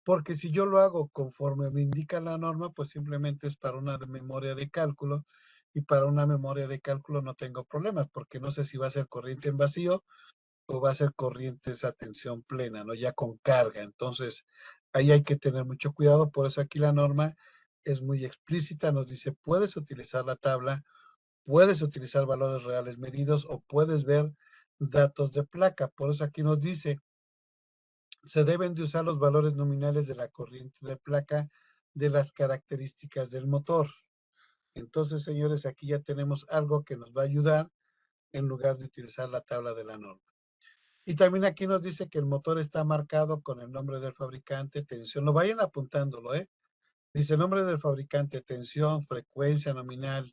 Porque si yo lo hago conforme me indica la norma, pues simplemente es para una memoria de cálculo, y para una memoria de cálculo no tengo problemas, porque no sé si va a ser corriente en vacío o va a ser corrientes a tensión plena, ¿no? Ya con carga. Entonces, ahí hay que tener mucho cuidado. Por eso aquí la norma es muy explícita. Nos dice, puedes utilizar la tabla, puedes utilizar valores reales medidos o puedes ver datos de placa. Por eso aquí nos dice, se deben de usar los valores nominales de la corriente de placa de las características del motor. Entonces, señores, aquí ya tenemos algo que nos va a ayudar en lugar de utilizar la tabla de la norma. Y también aquí nos dice que el motor está marcado con el nombre del fabricante, tensión, lo vayan apuntándolo, ¿eh? Dice nombre del fabricante, tensión, frecuencia nominal,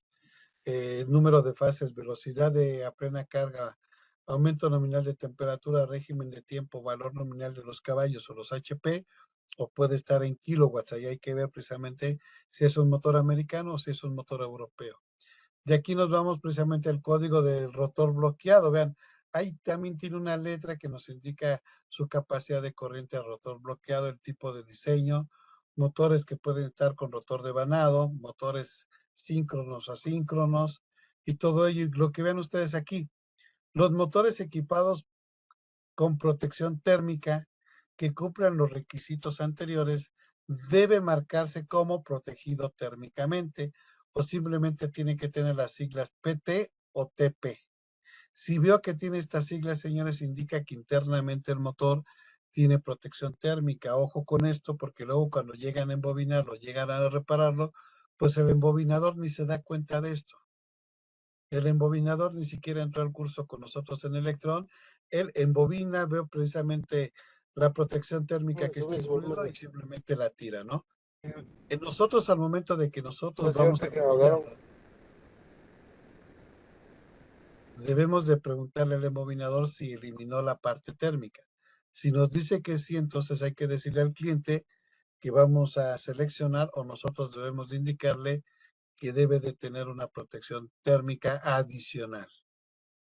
número de fases, velocidad a plena carga, aumento nominal de temperatura, régimen de tiempo, valor nominal de los caballos o los HP, o puede estar en kilowatts. Ahí hay que ver precisamente si es un motor americano o si es un motor europeo. De aquí nos vamos precisamente al código del rotor bloqueado. Vean, ahí también tiene una letra que nos indica su capacidad de corriente a rotor bloqueado, el tipo de diseño, motores que pueden estar con rotor de vanado, motores síncronos, asíncronos y todo ello. Y lo que ven ustedes aquí, los motores equipados con protección térmica que cumplan los requisitos anteriores debe marcarse como protegido térmicamente o simplemente tiene que tener las siglas PT o TP. Si veo que tiene estas siglas, señores, indica que internamente el motor tiene protección térmica. Ojo con esto, porque luego cuando llegan a embobinarlo, llegan a repararlo, pues el embobinador ni se da cuenta de esto. El embobinador ni siquiera entró al curso con nosotros en Electron. Él embobina, veo precisamente la protección térmica que está incluido y simplemente la tira, ¿no? En nosotros, al momento de que nosotros vamos a embobinarlo, debemos de preguntarle al embobinador si eliminó la parte térmica. Si nos dice que sí, entonces hay que decirle al cliente que vamos a seleccionar o nosotros debemos de indicarle que debe de tener una protección térmica adicional.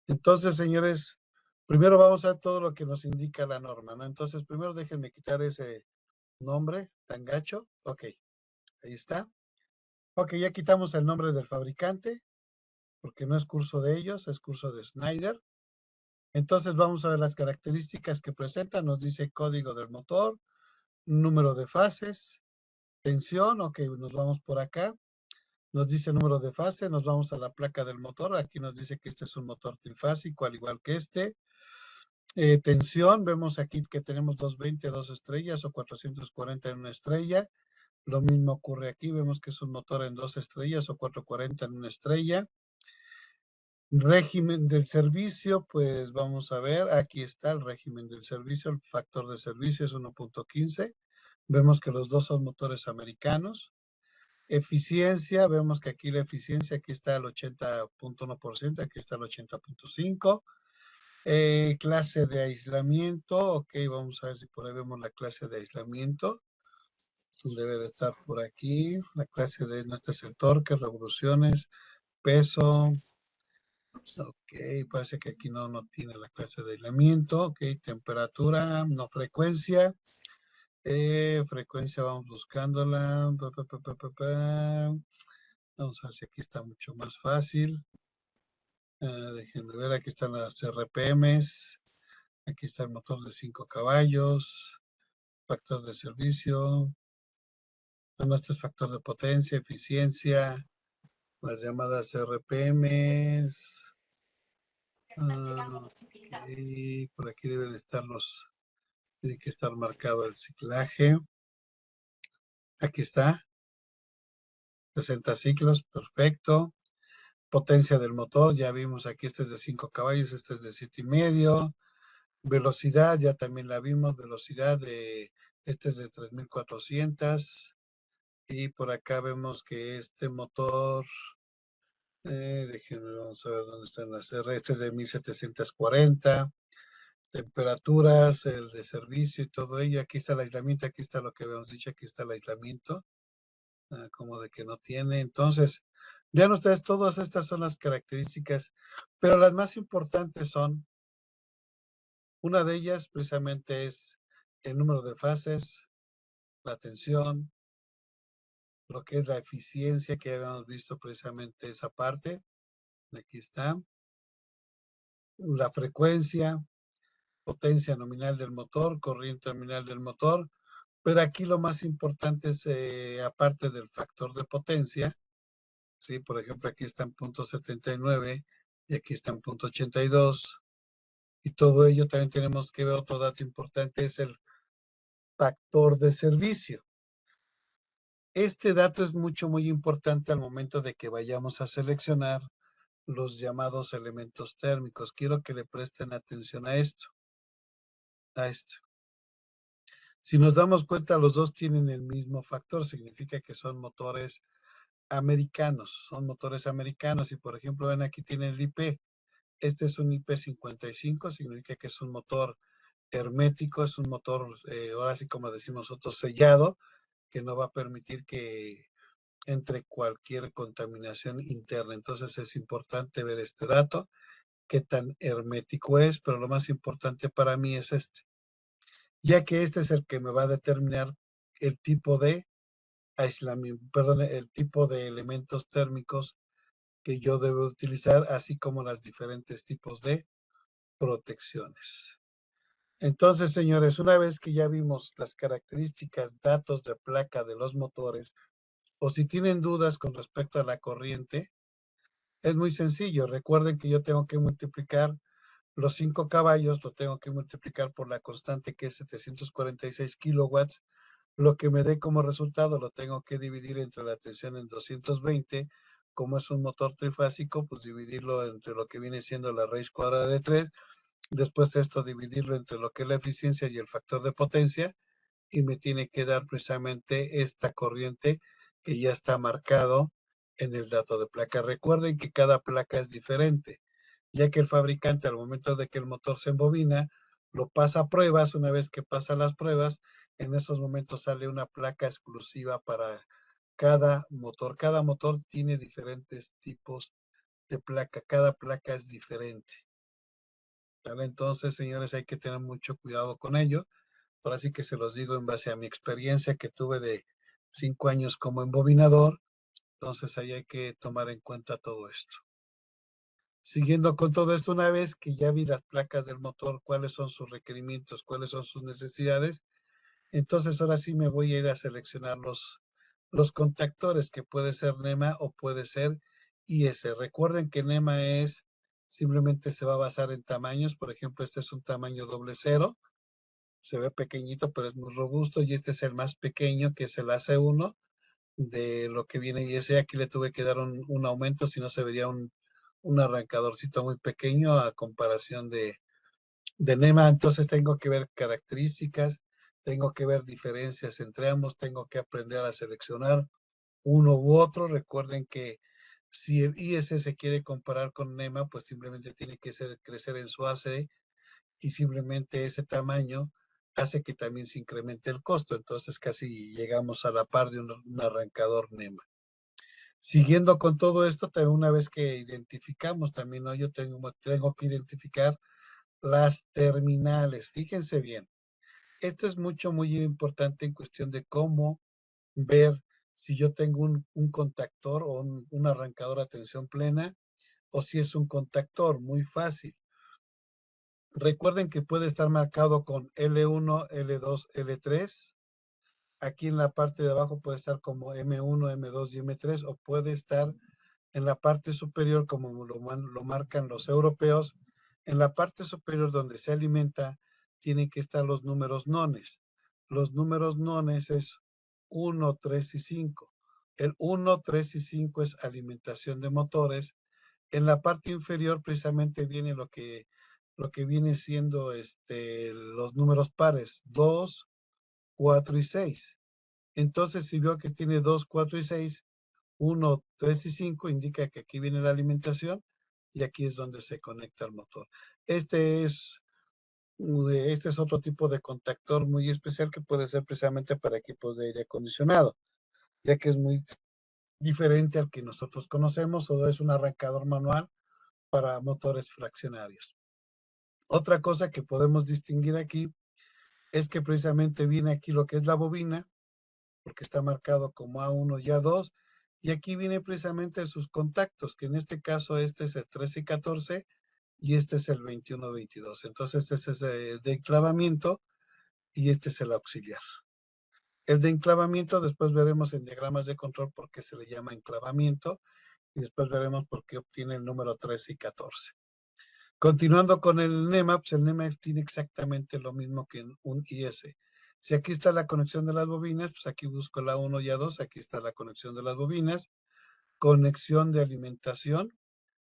Entonces, señores, primero vamos a ver todo lo que nos indica la norma, ¿no? Entonces, primero déjenme quitar ese nombre tan gacho. Ok, ahí está. Ok, ya quitamos el nombre del fabricante, porque no es curso de ellos, es curso de Schneider. Entonces vamos a ver las características que presenta. Nos dice código del motor, número de fases, tensión. Ok, nos vamos por acá. Nos dice número de fase, nos vamos a la placa del motor. Aquí nos dice que este es un motor trifásico, al igual que este. Tensión, vemos aquí que tenemos 220, 2 estrellas o 440 en una estrella. Lo mismo ocurre aquí, vemos que es un motor en 2 estrellas o 440 en una estrella. Régimen del servicio, pues vamos a ver, aquí está el régimen del servicio, el factor de servicio es 1.15. Vemos que los dos son motores americanos. Eficiencia, vemos que aquí la eficiencia, aquí está el 80.1%, aquí está el 80.5%. Clase de aislamiento, ok, vamos a ver si por ahí vemos la clase de aislamiento. Debe de estar por aquí. La clase de este es el torque, revoluciones, peso. Ok, parece que aquí no tiene la clase de aislamiento. Ok, temperatura, no frecuencia. Frecuencia vamos buscándola. Vamos a ver si aquí está mucho más fácil. Déjenme ver, aquí están las RPMs. Aquí está el motor de 5 caballos. Factor de servicio. Este es factor de potencia, eficiencia. Las llamadas RPMs. Y por aquí debe de estar tiene que estar marcado el ciclaje. Aquí está. 60 ciclos, perfecto. Potencia del motor, ya vimos aquí, este es de 5 caballos, este es de 7,5. Velocidad, ya también la vimos, velocidad de, este es de 3,400. Y por acá vemos que este motor, déjenme, vamos a ver dónde están las R, este es de 1740. Temperaturas, el de servicio y todo ello. Aquí está el aislamiento, aquí está lo que habíamos dicho, aquí está el aislamiento, como de que no tiene. Entonces, vean ustedes, todas estas son las características, pero las más importantes son, una de ellas precisamente es el número de fases, la tensión, lo que es la eficiencia, que habíamos visto precisamente esa parte, aquí está, la frecuencia, potencia nominal del motor, corriente nominal del motor, pero aquí lo más importante es, aparte del factor de potencia, ¿sí? Por ejemplo, aquí está en punto 79 y aquí está en punto 82, y todo ello también tenemos que ver, otro dato importante es el factor de servicio. Este dato es muy importante al momento de que vayamos a seleccionar los llamados elementos térmicos. Quiero que le presten atención a esto, a esto. Si nos damos cuenta, los dos tienen el mismo factor, significa que son motores americanos, son motores americanos. Y por ejemplo, ven aquí tienen el IP. Este es un IP55, significa que es un motor hermético, es un motor, ahora sí como decimos nosotros, sellado, que no va a permitir que entre cualquier contaminación interna. Entonces es importante ver este dato, qué tan hermético es, pero lo más importante para mí es este, ya que este es el que me va a determinar el tipo de aislamiento, perdón, el tipo de elementos térmicos que yo debo utilizar, así como los diferentes tipos de protecciones. Entonces, señores, una vez que ya vimos las características, datos de placa de los motores, o si tienen dudas con respecto a la corriente, es muy sencillo. Recuerden que yo tengo que multiplicar los 5 caballos, lo tengo que multiplicar por la constante que es 746 kilowatts. Lo que me dé como resultado lo tengo que dividir entre la tensión en 220. Como es un motor trifásico, pues dividirlo entre lo que viene siendo la raíz cuadrada de 3. Después esto dividirlo entre lo que es la eficiencia y el factor de potencia, y me tiene que dar precisamente esta corriente que ya está marcado en el dato de placa. Recuerden que cada placa es diferente, ya que el fabricante al momento de que el motor se embobina, lo pasa a pruebas. Una vez que pasa las pruebas, en esos momentos sale una placa exclusiva para cada motor. Cada motor tiene diferentes tipos de placa, cada placa es diferente. ¿Vale? Entonces, señores, hay que tener mucho cuidado con ello. Ahora sí que se los digo en base a mi experiencia que tuve de 5 años como embobinador. Entonces ahí hay que tomar en cuenta todo esto. Siguiendo con todo esto, una vez que ya vi las placas del motor, cuáles son sus requerimientos, cuáles son sus necesidades, entonces ahora sí me voy a ir a seleccionar los contactores, que puede ser NEMA o puede ser IS. Recuerden que NEMA es, simplemente se va a basar en tamaños. Por ejemplo, este es un tamaño 00, se ve pequeñito, pero es muy robusto, y este es el más pequeño, que es el AC1 de lo que viene, y ese aquí le tuve que dar un aumento, si no se vería un arrancadorcito muy pequeño a comparación de NEMA. Entonces tengo que ver características, tengo que ver diferencias entre ambos, tengo que aprender a seleccionar uno u otro. Recuerden que si el IS se quiere comparar con NEMA, pues simplemente tiene que crecer en su AC, y simplemente ese tamaño hace que también se incremente el costo. Entonces casi llegamos a la par de un arrancador NEMA. Siguiendo con todo esto, también una vez que identificamos también, ¿no? Yo tengo que identificar las terminales. Fíjense bien, esto es muy importante en cuestión de cómo ver si yo tengo un contactor o un arrancador a tensión plena, o si es un contactor. Muy fácil. Recuerden que puede estar marcado con L1, L2, L3. Aquí en la parte de abajo puede estar como M1, M2 y M3, o puede estar en la parte superior como lo marcan los europeos. En la parte superior donde se alimenta tienen que estar los números nones. Los números nones es 1, 3 y 5. El 1, 3 y 5 es alimentación de motores. En la parte inferior precisamente viene lo que viene siendo los números pares, 2, 4 y 6. Entonces, si veo que tiene 2, 4 y 6, 1, 3 y 5, indica que aquí viene la alimentación y aquí es donde se conecta el motor. Este es, este es otro tipo de contactor muy especial que puede ser precisamente para equipos de aire acondicionado, ya que es muy diferente al que nosotros conocemos, o es un arrancador manual para motores fraccionarios. Otra cosa que podemos distinguir aquí es que precisamente viene aquí lo que es la bobina, porque está marcado como A1 y A2, y aquí viene precisamente sus contactos, que en este caso este es el 13 y 14 y este es el 21-22. Entonces este es el de enclavamiento y este es el auxiliar. El de enclavamiento después veremos en diagramas de control por qué se le llama enclavamiento y después veremos por qué obtiene el número 13 y 14. Continuando con el NEMA, pues el NEMA tiene exactamente lo mismo que un IS. Si aquí está la conexión de las bobinas, pues aquí busco la 1 y la 2, aquí está la conexión de las bobinas, conexión de alimentación,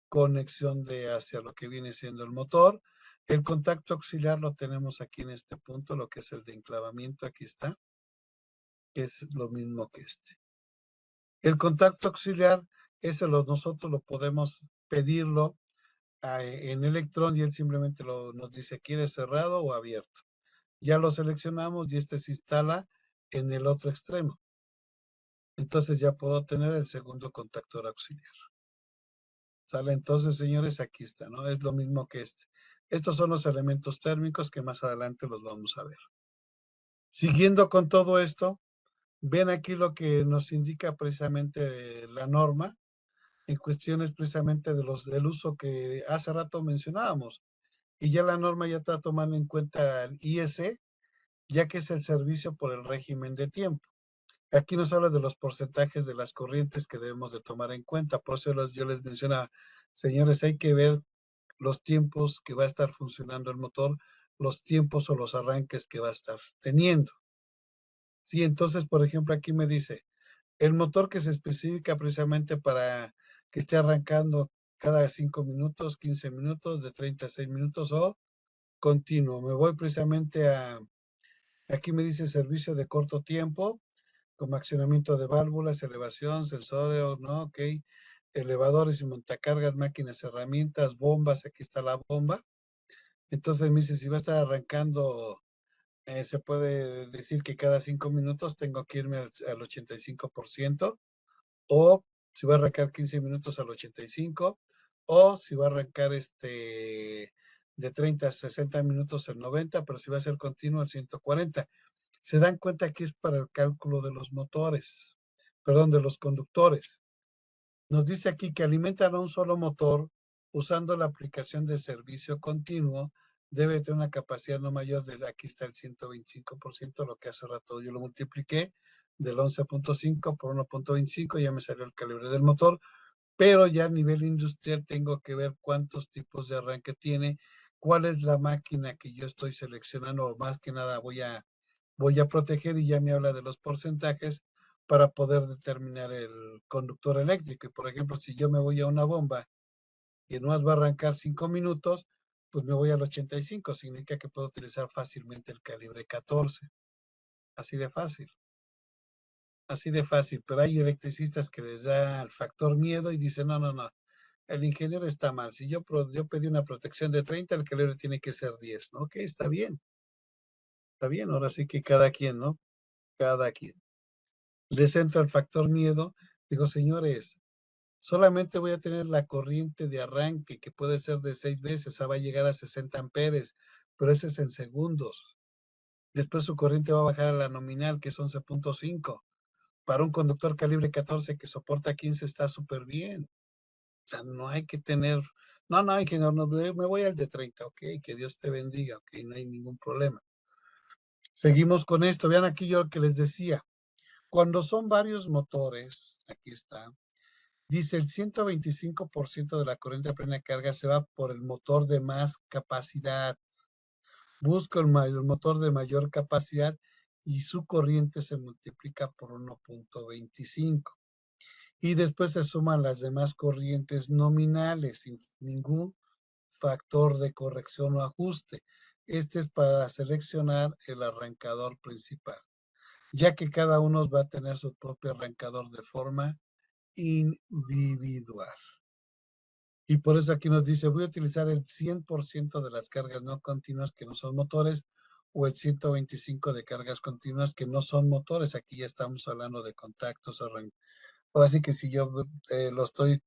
conexión de hacia lo que viene siendo el motor. El contacto auxiliar lo tenemos aquí en este punto, lo que es el de enclavamiento, aquí está, que es lo mismo que este. El contacto auxiliar, nosotros lo podemos pedirlo en Electron y él simplemente nos dice, ¿quiere cerrado o abierto? Ya lo seleccionamos y este se instala en el otro extremo. Entonces ya puedo tener el segundo contactor auxiliar. ¿Sale? Entonces, señores, aquí está, ¿no? Es lo mismo que este. Estos son los elementos térmicos que más adelante los vamos a ver. Siguiendo con todo esto, ven aquí lo que nos indica precisamente la norma en cuestiones precisamente del uso que hace rato mencionábamos. Y ya la norma ya está tomando en cuenta el IS, ya que es el servicio por el régimen de tiempo. Aquí nos habla de los porcentajes de las corrientes que debemos de tomar en cuenta. Por eso yo les mencionaba, señores, hay que ver los tiempos que va a estar funcionando el motor, los tiempos o los arranques que va a estar teniendo. Sí, entonces, por ejemplo, aquí me dice, el motor que se especifica precisamente para que esté arrancando cada 5 minutos, 15 minutos, de 30 a 6 minutos o continuo. Me voy precisamente aquí me dice servicio de corto tiempo, como accionamiento de válvulas, elevación, sensores, ¿no? Ok. Elevadores y montacargas, máquinas, herramientas, bombas, aquí está la bomba. Entonces me dice, si va a estar arrancando, se puede decir que cada 5 minutos tengo que irme al 85%, o si va a arrancar 15 minutos al 85%, o si va a arrancar de 30 a 60 minutos el 90%, pero si va a ser continuo el 140%. Se dan cuenta que es para el cálculo de los motores, perdón, de los conductores. Nos dice aquí que alimentan a un solo motor usando la aplicación de servicio continuo, debe tener una capacidad no mayor de, aquí está el 125%, lo que hace rato yo lo multipliqué, del 11.5 por 1.25, ya me salió el calibre del motor, pero ya a nivel industrial tengo que ver cuántos tipos de arranque tiene, cuál es la máquina que yo estoy seleccionando, o más que nada voy a proteger, y ya me habla de los porcentajes para poder determinar el conductor eléctrico. Y por ejemplo, si yo me voy a una bomba y no va a arrancar 5 minutos, pues me voy al 85, significa que puedo utilizar fácilmente el calibre 14. Así de fácil, así de fácil. Pero hay electricistas que les da el factor miedo y dicen, no, no, no, el ingeniero está mal. Si yo pedí una protección de 30, el calibre tiene que ser 10, ¿no? Ok, está bien, ahora sí que cada quien, ¿no? Cada quien. Les entra el factor miedo. Digo, señores, solamente voy a tener la corriente de arranque, que puede ser de 6 veces, va a llegar a 60 amperes, pero ese es en segundos. Después su corriente va a bajar a la nominal, que es 11.5. Para un conductor calibre 14 que soporta 15 está súper bien. O sea, no hay que tener, no, no hay que, no, me voy al de 30, ok, que Dios te bendiga, ok, no hay ningún problema. Seguimos con esto, vean aquí yo que les decía, cuando son varios motores, aquí está, dice el 125% de la corriente a plena carga se va por el motor de más capacidad. Busco el motor de mayor capacidad y su corriente se multiplica por 1.25. Y después se suman las demás corrientes nominales sin ningún factor de corrección o ajuste. Este es para seleccionar el arrancador principal, ya que cada uno va a tener su propio arrancador de forma individual. Y por eso aquí nos dice, voy a utilizar el 100% de las cargas no continuas que no son motores o el 125 de cargas continuas que no son motores. Aquí ya estamos hablando de contactos. Ahora sí que si yo lo estoy,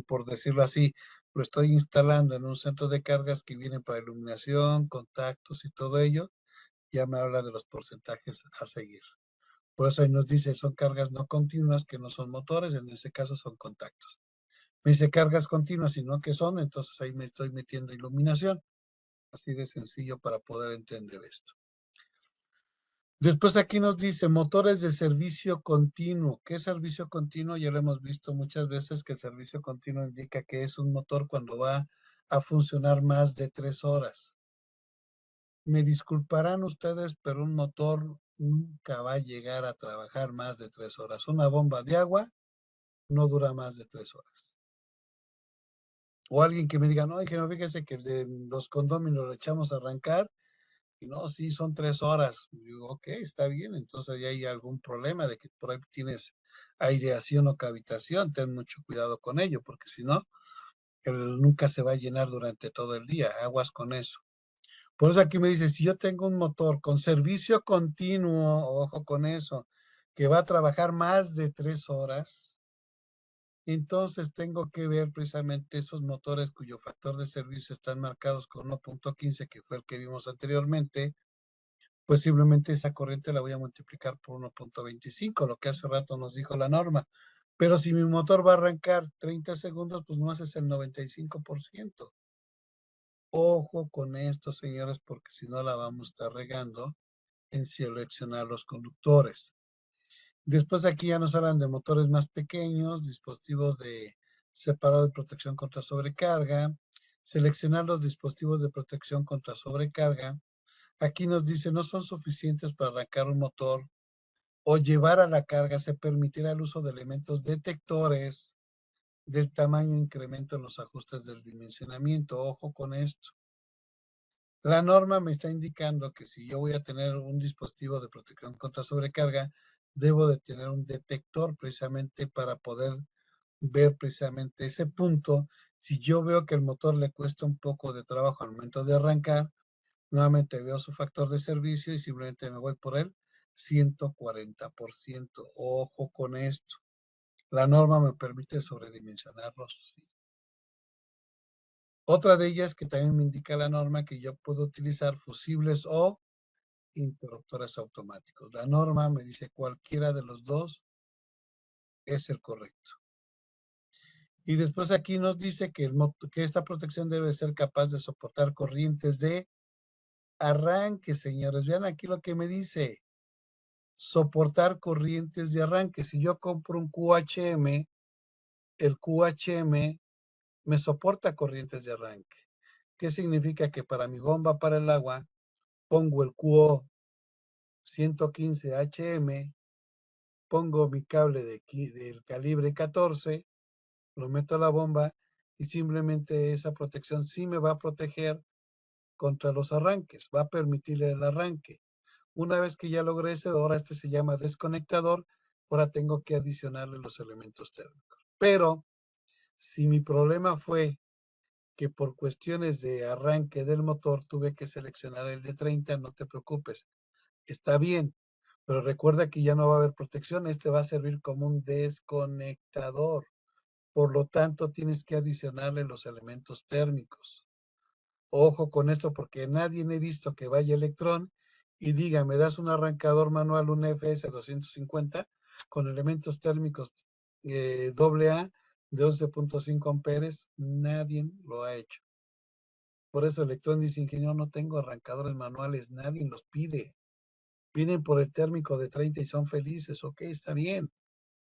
por decirlo así, lo estoy instalando en un centro de cargas que vienen para iluminación, contactos y todo ello, ya me habla de los porcentajes a seguir. Por eso ahí nos dice, son cargas no continuas que no son motores, en este caso son contactos. Me dice cargas continuas y no que son, entonces ahí me estoy metiendo iluminación. Así de sencillo para poder entender esto. Después aquí nos dice motores de servicio continuo. ¿Qué es servicio continuo? Ya lo hemos visto muchas veces que el servicio continuo indica que es un motor cuando va a funcionar más de 3 horas. Me disculparán ustedes, pero un motor nunca va a llegar a trabajar más de 3 horas. Una bomba de agua no dura más de 3 horas. O alguien que me diga, no, ingeniero, fíjese que de los condóminos lo echamos a arrancar y no, sí, son 3 horas. Y digo, ok, está bien, entonces ya hay algún problema de que por ahí tienes aireación o cavitación, ten mucho cuidado con ello, porque si no, él nunca se va a llenar durante todo el día, aguas con eso. Por eso aquí me dice, si yo tengo un motor con servicio continuo, ojo con eso, que va a trabajar más de 3 horas, entonces tengo que ver precisamente esos motores cuyo factor de servicio están marcados con 1.15, que fue el que vimos anteriormente, pues simplemente esa corriente la voy a multiplicar por 1.25, lo que hace rato nos dijo la norma. Pero si mi motor va a arrancar 30 segundos, pues no haces el 95%. Ojo con esto, señores, porque si no la vamos a estar regando en seleccionar los conductores. Después aquí ya nos hablan de motores más pequeños, dispositivos de separado de protección contra sobrecarga, seleccionar los dispositivos de protección contra sobrecarga. Aquí nos dice, no son suficientes para arrancar un motor o llevar a la carga, se permitirá el uso de elementos detectores del tamaño incremento en los ajustes del dimensionamiento. Ojo con esto. La norma me está indicando que si yo voy a tener un dispositivo de protección contra sobrecarga, debo de tener un detector precisamente para poder ver precisamente ese punto. Si yo veo que el motor le cuesta un poco de trabajo al momento de arrancar, nuevamente veo su factor de servicio y simplemente me voy por él 140%. Ojo con esto. La norma me permite sobredimensionarlos. Otra de ellas que también me indica la norma que yo puedo utilizar fusibles o interruptores automáticos. La norma me dice cualquiera de los dos es el correcto. Y después aquí nos dice que esta protección debe ser capaz de soportar corrientes de arranque, señores. Vean aquí lo que me dice. Soportar corrientes de arranque. Si yo compro un QHM, el QHM me soporta corrientes de arranque. ¿Qué significa? Que para mi bomba para el agua pongo el QO 115 HM, pongo mi cable del calibre 14, lo meto a la bomba y simplemente esa protección sí me va a proteger contra los arranques, va a permitirle el arranque. Una vez que ya logré ese, ahora este se llama desconectador, ahora tengo que adicionarle los elementos térmicos. Pero si mi problema fue que por cuestiones de arranque del motor tuve que seleccionar el de 30, no te preocupes, está bien, pero recuerda que ya no va a haber protección, este va a servir como un desconectador. Por lo tanto, tienes que adicionarle los elementos térmicos. Ojo con esto porque nadie he visto que vaya Electrón y diga, me das un arrancador manual, un FS 250 con elementos térmicos AA de 11.5 amperes. Nadie lo ha hecho. Por eso Electrón dice, ingeniero, no tengo arrancadores manuales, nadie los pide. Vienen por el térmico de 30 y son felices, ok, está bien.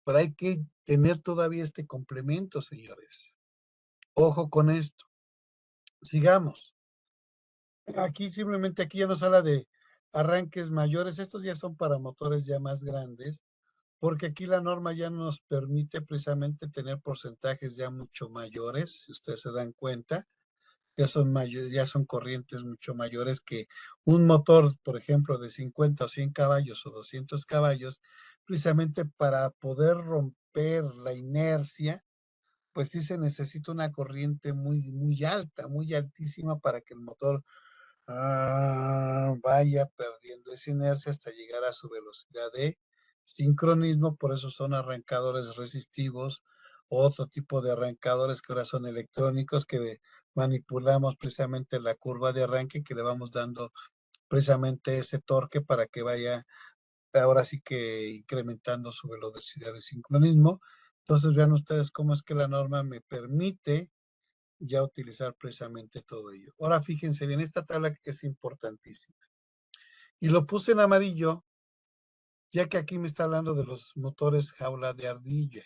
Pero hay que tener todavía este complemento, señores. Ojo con esto. Sigamos. Aquí simplemente aquí ya nos habla de arranques mayores. Estos ya son para motores ya más grandes. porque aquí la norma ya nos permite precisamente tener porcentajes ya mucho mayores, si ustedes se dan cuenta, ya son corrientes mucho mayores que un motor, por ejemplo, de 50 o 100 caballos o 200 caballos, precisamente para poder romper la inercia, pues sí se necesita una corriente muy, muy alta, muy altísima para que el motor vaya perdiendo esa inercia hasta llegar a su velocidad de sincronismo. Por eso son arrancadores resistivos, otro tipo de arrancadores que ahora son electrónicos, que manipulamos precisamente la curva de arranque, que le vamos dando precisamente ese torque para que vaya ahora sí que incrementando su velocidad de sincronismo. Entonces vean ustedes cómo es que la norma me permite ya utilizar precisamente todo ello. Ahora fíjense bien, esta tabla es importantísima. Y lo puse en amarillo, ya que aquí me está hablando de los motores jaula de ardilla.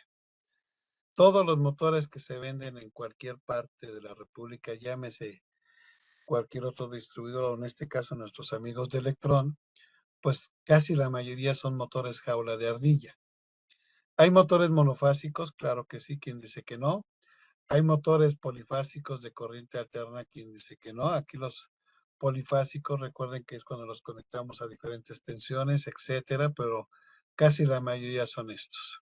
Todos los motores que se venden en cualquier parte de la República, llámese cualquier otro distribuidor, o en este caso nuestros amigos de Electron, pues casi la mayoría son motores jaula de ardilla. ¿Hay motores monofásicos? Claro que sí, quien dice que no. Hay motores polifásicos de corriente alterna, quien dice que no. Aquí los polifásicos, recuerden que es cuando los conectamos a diferentes tensiones, etcétera, pero casi la mayoría son estos.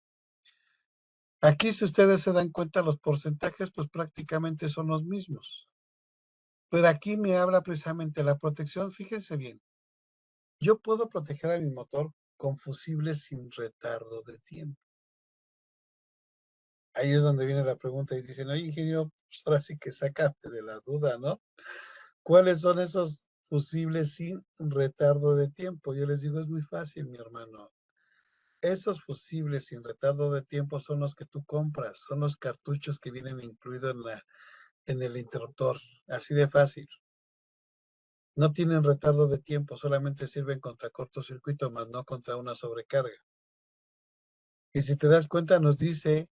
Aquí, si ustedes se dan cuenta, los porcentajes, pues prácticamente son los mismos. Pero aquí me habla precisamente de la protección. Fíjense bien, yo puedo proteger a mi motor con fusibles sin retardo de tiempo. Ahí es donde viene la pregunta y dicen, oye, ingeniero, pues ahora sí que sácame de la duda, ¿no? ¿Cuáles son esos fusibles sin retardo de tiempo? Yo les digo, es muy fácil, mi hermano. Esos fusibles sin retardo de tiempo son los que tú compras, son los cartuchos que vienen incluidos en el interruptor. Así de fácil. No tienen retardo de tiempo, solamente sirven contra cortocircuito, más no contra una sobrecarga. Y si te das cuenta, nos dice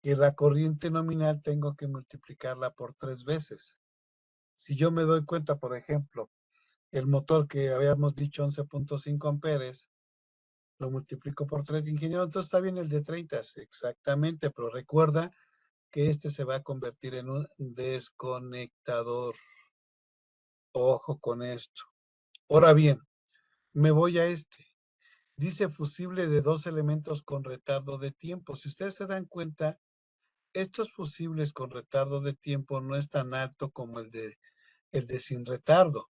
que la corriente nominal tengo que multiplicarla por 3 veces. Si yo me doy cuenta, por ejemplo, el motor que habíamos dicho 11.5 amperes, lo multiplico por 3, ingeniero, entonces está bien el de 30, exactamente, pero recuerda que este se va a convertir en un desconectador. Ojo con esto. Ahora bien, me voy a este. Dice fusible de 2 elementos con retardo de tiempo. Si ustedes se dan cuenta, estos fusibles con retardo de tiempo no es tan alto como el de sin retardo.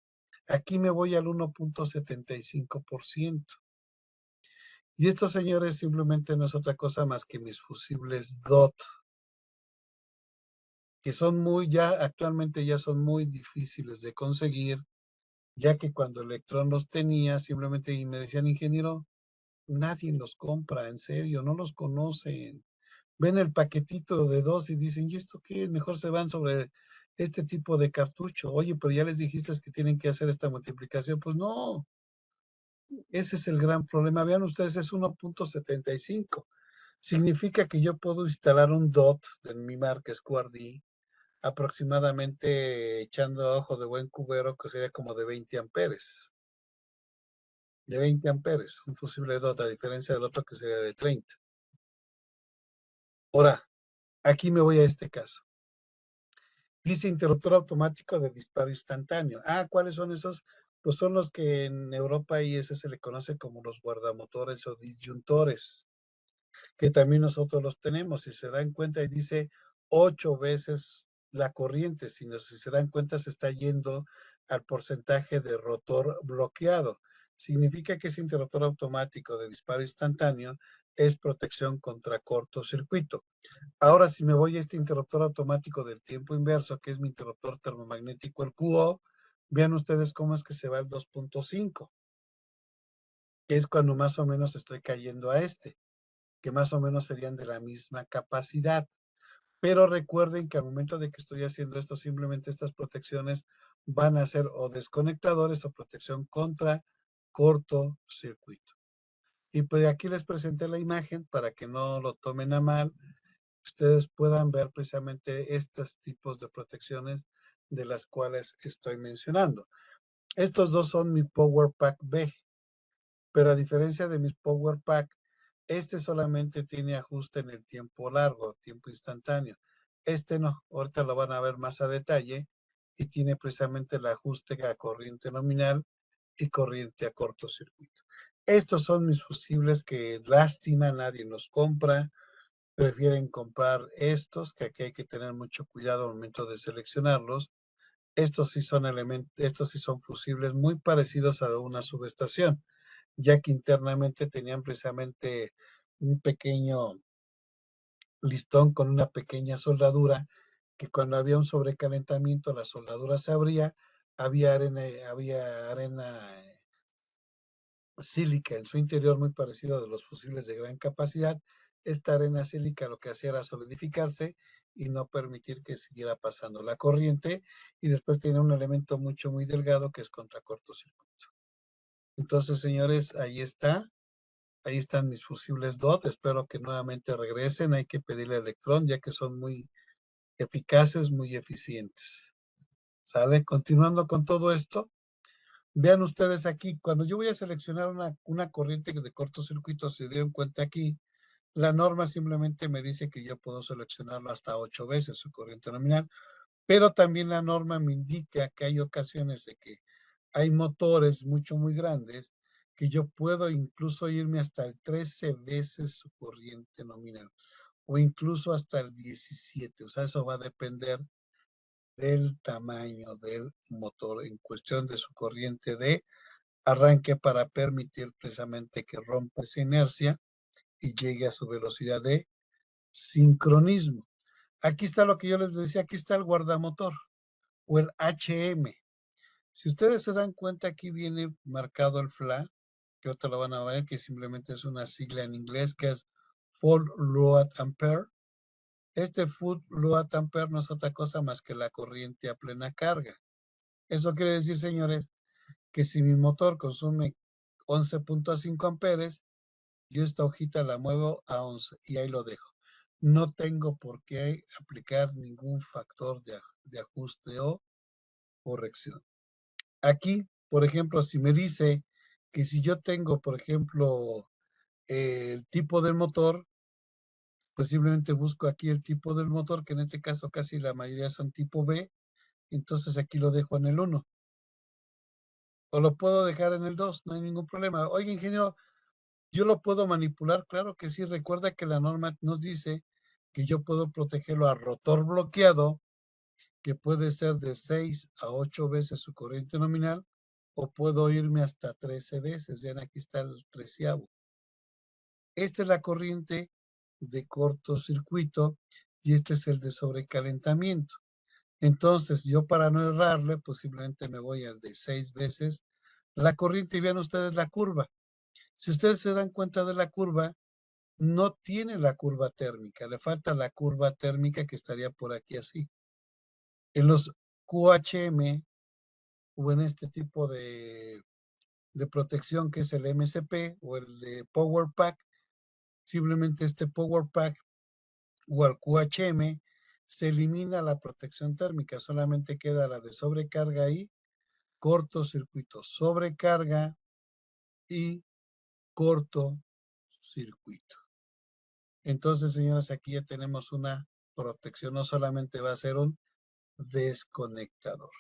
Aquí me voy al 1.75%. Y estos señores simplemente no es otra cosa más que mis fusibles DOT, que son actualmente ya son muy difíciles de conseguir, ya que cuando Electron los tenía, simplemente y me decían, ingeniero, nadie los compra, en serio, no los conocen. Ven el paquetito de dos y dicen, ¿y esto qué? Mejor se van sobre este tipo de cartucho. Oye, pero ya les dijiste que tienen que hacer esta multiplicación. Pues no, ese es el gran problema. Vean ustedes, es 1.75. Significa que yo puedo instalar un DOT de mi marca Squardi aproximadamente echando a ojo de buen cubero, que sería como de 20 amperes. De 20 amperes, un fusible DOT, a diferencia del otro que sería de 30. Ahora, aquí me voy a este caso. Dice interruptor automático de disparo instantáneo. ¿Cuáles son esos? Pues son los que en Europa y ese se le conoce como los guardamotores o disyuntores, que también nosotros los tenemos. Si se dan cuenta, y dice 8 veces la corriente. Si se dan cuenta, se está yendo al porcentaje de rotor bloqueado. Significa que ese interruptor automático de disparo instantáneo es protección contra cortocircuito. Ahora, si me voy a este interruptor automático del tiempo inverso, que es mi interruptor termomagnético, el QO, vean ustedes cómo es que se va al 2.5, que es cuando más o menos estoy cayendo a este, que más o menos serían de la misma capacidad. Pero recuerden que al momento de que estoy haciendo esto, simplemente estas protecciones van a ser o desconectadores o protección contra cortocircuito. Y pues aquí les presenté la imagen para que no lo tomen a mal, ustedes puedan ver precisamente estos tipos de protecciones de las cuales estoy mencionando. Estos dos son mi Power Pack B, pero a diferencia de mis Power Pack, Este solamente tiene ajuste en el tiempo largo, tiempo instantáneo. Este no, ahorita lo van a ver más a detalle y tiene precisamente el ajuste a corriente nominal y corriente a cortocircuito. Estos son mis fusibles que lástima nadie los compra, prefieren comprar estos, que aquí hay que tener mucho cuidado al momento de seleccionarlos. Estos sí son fusibles muy parecidos a una subestación, ya que internamente tenían precisamente un pequeño listón con una pequeña soldadura que cuando había un sobrecalentamiento la soldadura se abría, había arena sílica en su interior muy parecido a de los fusibles de gran capacidad. Esta arena sílica lo que hacía era solidificarse y no permitir que siguiera pasando la corriente, y después tiene un elemento muy delgado que es contra cortocircuito. Entonces, señores, ahí están mis fusibles DOT, espero que nuevamente regresen, hay que pedirle a Electron ya que son muy eficaces, muy eficientes. ¿Sale? Continuando con todo esto, vean ustedes aquí, cuando yo voy a seleccionar una corriente de cortocircuito, se dieron cuenta aquí, la norma simplemente me dice que yo puedo seleccionarlo hasta 8 veces su corriente nominal, pero también la norma me indica que hay ocasiones de que hay motores muy grandes que yo puedo incluso irme hasta el 13 veces su corriente nominal o incluso hasta el 17. O sea, eso va a depender del tamaño del motor en cuestión de su corriente de arranque para permitir precisamente que rompa esa inercia y llegue a su velocidad de sincronismo. Aquí está lo que yo les decía, aquí está el guardamotor o el HM. Si ustedes se dan cuenta, aquí viene marcado el FLA, que ahorita lo van a ver, que simplemente es una sigla en inglés que es Full Load Ampere. Este Full Load Ampere no es otra cosa más que la corriente a plena carga. Eso quiere decir, señores, que si mi motor consume 11.5 amperes, yo esta hojita la muevo a 11 y ahí lo dejo. No tengo por qué aplicar ningún factor de ajuste o corrección. Aquí, por ejemplo, si me dice que si yo tengo, por ejemplo, el tipo del motor, pues simplemente busco aquí el tipo del motor, que en este caso casi la mayoría son tipo B, entonces aquí lo dejo en el 1. O lo puedo dejar en el 2, no hay ningún problema. Oye, ingeniero, ¿yo lo puedo manipular? Claro que sí. Recuerda que la norma nos dice que yo puedo protegerlo a rotor bloqueado, que puede ser de 6 a 8 veces su corriente nominal, o puedo irme hasta 13 veces. Vean, aquí está el 13avo. Esta es la corriente de cortocircuito y este es el de sobrecalentamiento. Entonces, yo para no errarle, pues simplemente me voy al de 6 veces la corriente y vean ustedes la curva. Si ustedes se dan cuenta de la curva, no tiene la curva térmica, le falta la curva térmica que estaría por aquí así. En los QHM o en este tipo de protección que es el MCP o el de Power Pack, simplemente este Power Pack o al QHM se elimina la protección térmica, solamente queda la de sobrecarga y cortocircuito, sobrecarga y cortocircuito. Entonces, señores, aquí ya tenemos una protección, no solamente va a ser un desconectador.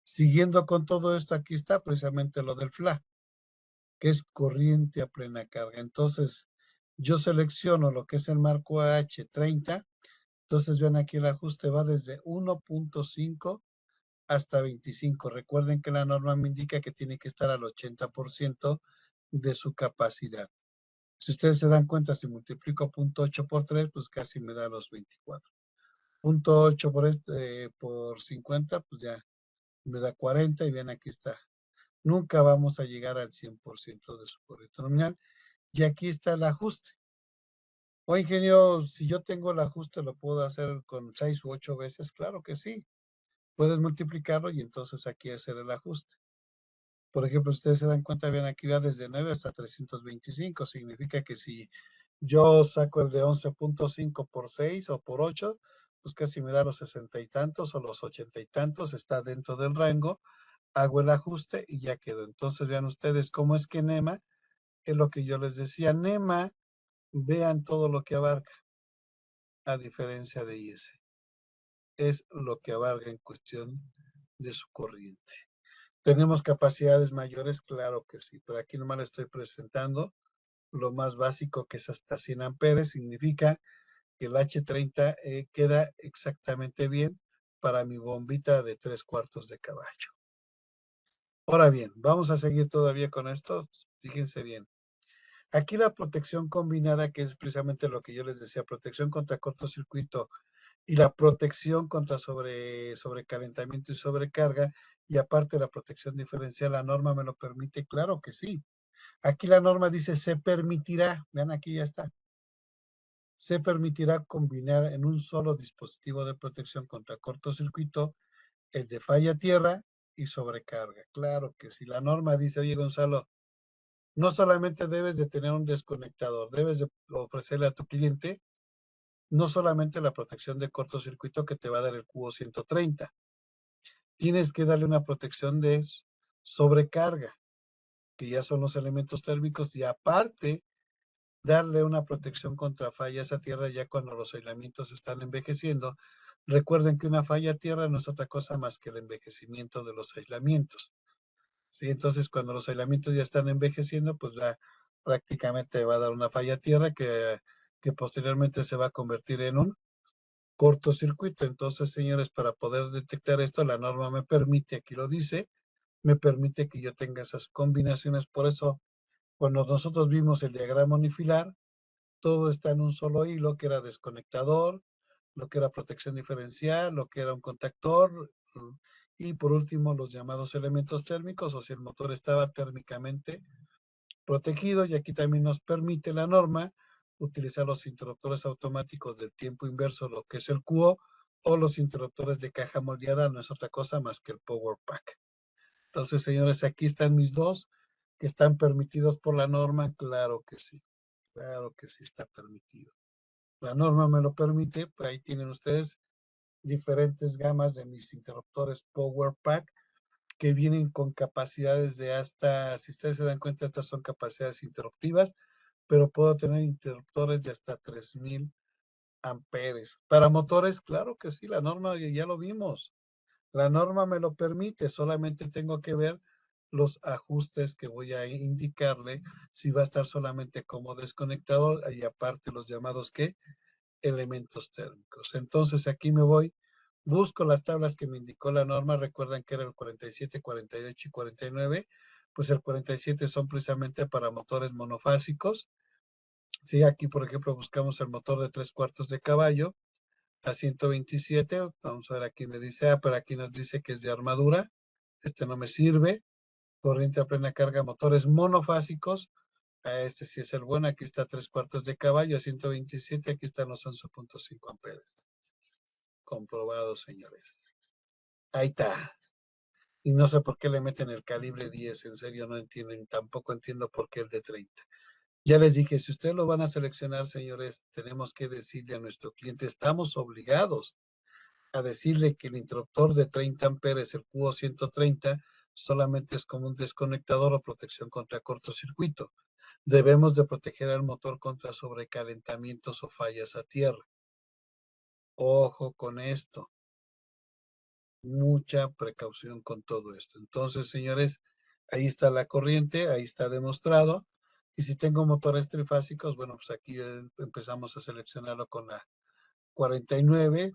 Siguiendo con todo esto, aquí está precisamente lo del FLA, que es corriente a plena carga. Entonces, yo selecciono lo que es el marco AH30. Entonces, vean aquí el ajuste va desde 1.5 hasta 25. Recuerden que la norma me indica que tiene que estar al 80% de su capacidad. Si ustedes se dan cuenta, si multiplico 0.8 por 3, pues casi me da los 24. 0.8 por 50, pues ya me da 40 y bien, aquí está. Nunca vamos a llegar al 100% de su corriente nominal. Y aquí está el ajuste. O ingeniero, si yo tengo el ajuste, ¿lo puedo hacer con 6 u 8 veces? Claro que sí. Puedes multiplicarlo y entonces aquí hacer el ajuste. Por ejemplo, ustedes se dan cuenta, bien, aquí va desde 9 hasta 325. Significa que si yo saco el de 11.5 por 6 o por 8, pues casi me da los 60 y tantos o los 80 y tantos, está dentro del rango, hago el ajuste y ya quedó. Entonces vean ustedes cómo es que NEMA, es lo que yo les decía, NEMA Vean todo lo que abarca, a diferencia de IS. Es lo que abarca en cuestión de su corriente. ¿Tenemos capacidades mayores? Claro que sí, pero aquí nomás le estoy presentando lo más básico, que es hasta 100 amperes. Significa que el H30 queda exactamente bien para mi bombita de 3/4 de caballo. Ahora bien, vamos a seguir todavía con esto. Fíjense bien. Aquí la protección combinada, que es precisamente lo que yo les decía, protección contra cortocircuito y la protección contra sobrecalentamiento y sobrecarga, y aparte la protección diferencial, ¿la norma me lo permite? Claro que sí. Aquí la norma dice se permitirá, vean aquí ya está, se permitirá combinar en un solo dispositivo de protección contra cortocircuito el de falla tierra y sobrecarga. Claro que si la norma dice, oye Gonzalo, no solamente debes de tener un desconectador, debes de ofrecerle a tu cliente no solamente la protección de cortocircuito que te va a dar el cubo 130, tienes que darle una protección de sobrecarga, que ya son los elementos térmicos, y aparte darle una protección contra fallas a tierra ya cuando los aislamientos están envejeciendo. Recuerden que una falla a tierra no es otra cosa más que el envejecimiento de los aislamientos. ¿Sí? Entonces, cuando los aislamientos ya están envejeciendo, pues ya prácticamente va a dar una falla a tierra que posteriormente se va a convertir en un cortocircuito. Entonces, señores, para poder detectar esto, la norma me permite, aquí lo dice, me permite que yo tenga esas combinaciones. Por eso, cuando nosotros vimos el diagrama unifilar, todo está en un solo hilo, que era desconectador, lo que era protección diferencial, lo que era un contactor, y por último los llamados elementos térmicos, o si el motor estaba térmicamente protegido. Y aquí también nos permite la norma utilizar los interruptores automáticos del tiempo inverso, lo que es el QO, o los interruptores de caja moldeada, no es otra cosa más que el Power Pack. Entonces, señores, aquí están mis dos, que están permitidos por la norma. Claro que sí está permitido. La norma me lo permite, pues ahí tienen ustedes diferentes gamas de mis interruptores Power Pack, que vienen con capacidades de hasta, si ustedes se dan cuenta, estas son capacidades interruptivas, pero puedo tener interruptores de hasta 3000 amperes. Para motores, claro que sí, la norma ya lo vimos. La norma me lo permite, solamente tengo que ver los ajustes que voy a indicarle, si va a estar solamente como desconectador y aparte los llamados que elementos térmicos. Entonces aquí me voy, busco las tablas que me indicó la norma. Recuerdan que era el 47, 48 y 49. Pues el 47 son precisamente para motores monofásicos. Sí, aquí por ejemplo buscamos el motor de 3/4 de caballo a 127. Vamos a ver, aquí me dice, pero aquí nos dice que es de armadura. Este no me sirve. Corriente a plena carga, motores monofásicos. Este sí es el bueno. Aquí está 3/4 de caballo a 127. Aquí están los 11.5 amperes. Comprobado, señores. Ahí está. Y no sé por qué le meten el calibre 10, en serio no entienden, tampoco entiendo por qué el de 30. Ya les dije, si ustedes lo van a seleccionar, señores, tenemos que decirle a nuestro cliente, estamos obligados a decirle que el interruptor de 30 amperes, el QO 130, solamente es como un desconectador o protección contra cortocircuito. Debemos de proteger al motor contra sobrecalentamientos o fallas a tierra. Ojo con esto. Mucha precaución con todo esto. Entonces, señores, ahí está la corriente, ahí está demostrado. Y si tengo motores trifásicos, bueno, pues aquí empezamos a seleccionarlo con la 49,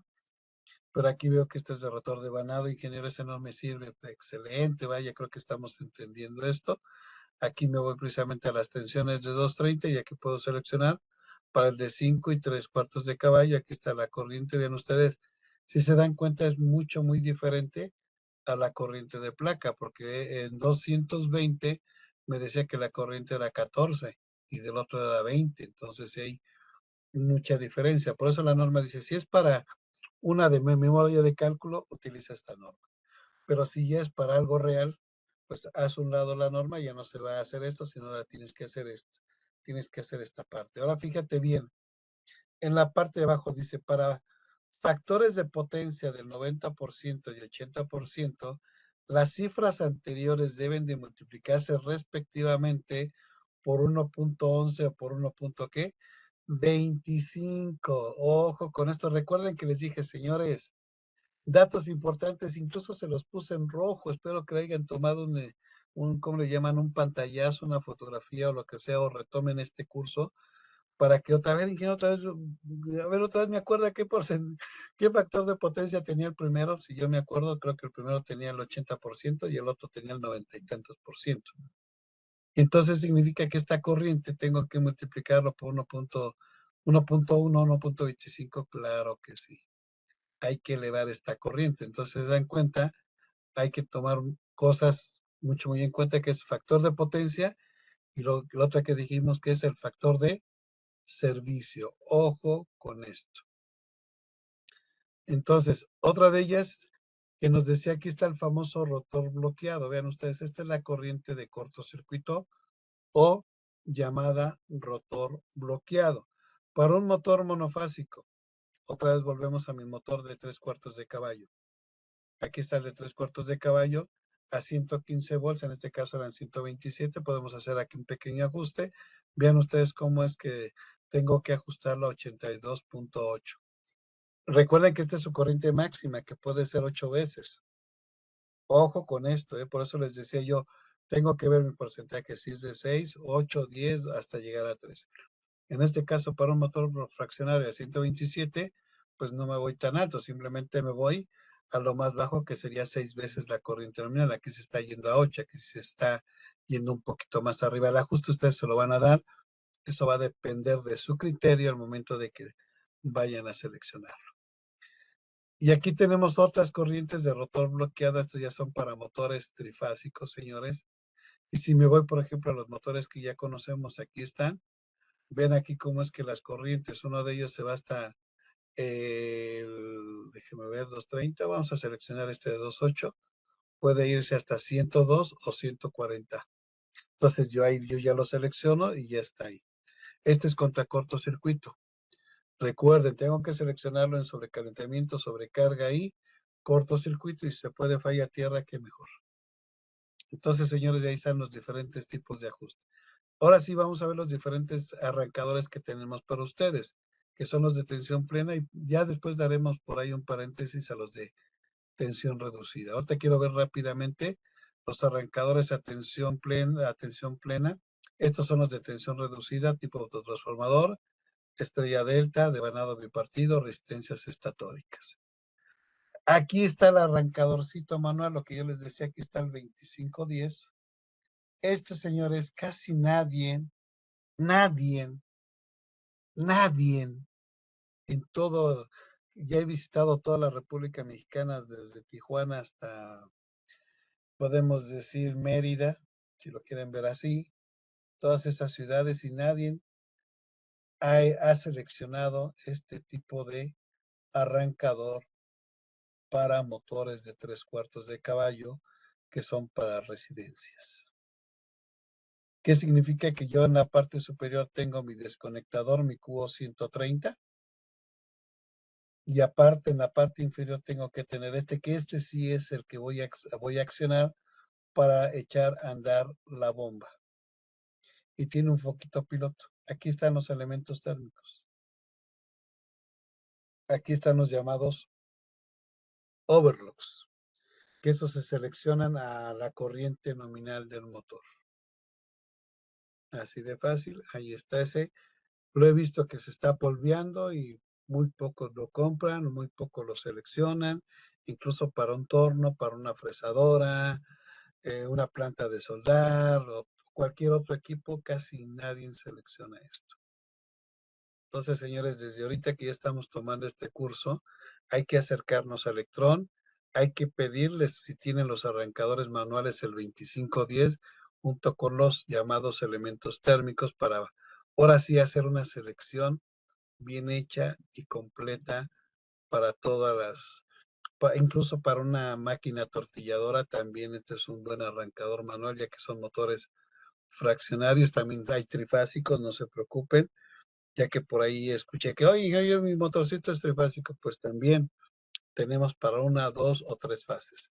pero aquí veo que este es de rotor de vanado. Ingeniero, ese no me sirve. Excelente, vaya, creo que estamos entendiendo esto. Aquí me voy precisamente a las tensiones de 230 y aquí puedo seleccionar para el de 5 y 3/4 de caballo. Aquí está la corriente, vean ustedes, si se dan cuenta es muy diferente a la corriente de placa, porque en 220 me decía que la corriente era 14 y del otro era 20, entonces hay mucha diferencia. Por eso la norma dice, si es para una de memoria de cálculo, utiliza esta norma. Pero si ya es para algo real, pues haz un lado la norma, ya no se va a hacer esto, sino ahora tienes que hacer esto. Tienes que hacer esta parte. Ahora fíjate bien, en la parte de abajo dice, para factores de potencia del 90% y 80%, las cifras anteriores deben de multiplicarse respectivamente por 1.11 o por 1. ¿Qué? 25. Ojo con esto. Recuerden que les dije, señores, datos importantes, incluso se los puse en rojo. Espero que hayan tomado ¿cómo le llaman? Un pantallazo, una fotografía o lo que sea, o retomen este curso para que otra vez, ingeniero, a ver, otra vez me acuerda qué factor de potencia tenía el primero. Si yo me acuerdo, creo que el primero tenía el 80% y el otro tenía el 90 y tantos por ciento. Entonces significa que esta corriente tengo que multiplicarlo por 1.1, 1.25, claro que sí. Hay que elevar esta corriente. Entonces, se dan cuenta, hay que tomar cosas mucho muy en cuenta, que es factor de potencia, y lo otro que dijimos que es el factor de servicio. Ojo con esto. Entonces, otra de ellas que nos decía, aquí está el famoso rotor bloqueado. Vean ustedes, esta es la corriente de cortocircuito o llamada rotor bloqueado. Para un motor monofásico, otra vez volvemos a mi motor de 3/4 de caballo. Aquí está el de 3/4 de caballo a 115 volts, en este caso eran 127. Podemos hacer aquí un pequeño ajuste. Vean ustedes cómo es que tengo que ajustarlo a 82.8. Recuerden que esta es su corriente máxima, que puede ser 8 veces. Ojo con esto, por eso les decía yo, tengo que ver mi porcentaje, si es de 6, 8, 10, hasta llegar a 3. En este caso, para un motor fraccionario de 127, pues no me voy tan alto, simplemente me voy a lo más bajo, que sería 6 veces la corriente nominal. Aquí se está yendo a 8, aquí se está yendo un poquito más arriba. El ajuste ustedes se lo van a dar, eso va a depender de su criterio al momento de que vayan a seleccionar. Y aquí tenemos otras corrientes de rotor bloqueado. Estos ya son para motores trifásicos, señores. Y si me voy, por ejemplo, a los motores que ya conocemos, aquí están. Ven aquí cómo es que las corrientes, uno de ellos se va hasta déjeme ver, 230. Vamos a seleccionar este de 2.8. Puede irse hasta 102 o 140. Entonces yo ya lo selecciono y ya está ahí. Este es contra cortocircuito. Recuerden, tengo que seleccionarlo en sobrecalentamiento, sobrecarga y cortocircuito, y se puede falla tierra, que mejor. Entonces, señores, ahí están los diferentes tipos de ajuste. Ahora sí vamos a ver los diferentes arrancadores que tenemos para ustedes, que son los de tensión plena, y ya después daremos por ahí un paréntesis a los de tensión reducida. Ahorita quiero ver rápidamente los arrancadores a tensión plena. Estos son los de tensión reducida, tipo autotransformador, estrella delta, devanado bipartido, resistencias estatóricas. Aquí está el arrancadorcito manual, lo que yo les decía, aquí está el 2510. Este, señores, casi nadie en todo, ya he visitado toda la República Mexicana, desde Tijuana hasta, podemos decir, Mérida, si lo quieren ver así, todas esas ciudades, y nadie ha seleccionado este tipo de arrancador para motores de 3/4 de caballo, que son para residencias. ¿Qué significa? Que yo en la parte superior tengo mi desconectador, mi QO130, y aparte en la parte inferior tengo que tener que este sí es el que voy a accionar para echar a andar la bomba. Y tiene un foquito piloto. Aquí están los elementos térmicos. Aquí están los llamados overlocks, que esos se seleccionan a la corriente nominal del motor. Así de fácil, ahí está ese. Lo he visto que se está polveando y muy pocos lo compran, muy pocos lo seleccionan, incluso para un torno, para una fresadora, una planta de soldar o cualquier otro equipo, casi nadie selecciona esto. Entonces, señores, desde ahorita que ya estamos tomando este curso, hay que acercarnos a Electron, hay que pedirles si tienen los arrancadores manuales el 2510, junto con los llamados elementos térmicos, para ahora sí hacer una selección bien hecha y completa para todas incluso para una máquina tortilladora también este es un buen arrancador manual, ya que son motores fraccionarios. También hay trifásicos, no se preocupen, ya que por ahí escuché que, oye, mi motorcito es trifásico. Pues también tenemos para una, dos o tres fases.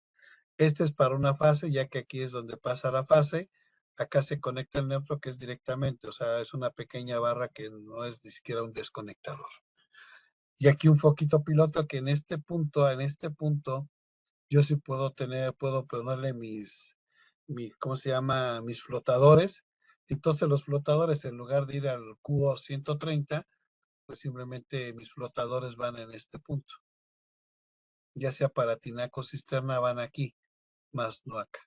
Este es para una fase, ya que aquí es donde pasa la fase, Acá se conecta el neutro que es directamente, o sea, es una pequeña barra que no es ni siquiera un desconectador. Y aquí un foquito piloto que en este punto, yo sí puedo ponerle ¿cómo se llama? Mis flotadores. Entonces los flotadores, en lugar de ir al QO 130, pues simplemente mis flotadores van en este punto. Ya sea para tinaco cisterna, van aquí, más no acá.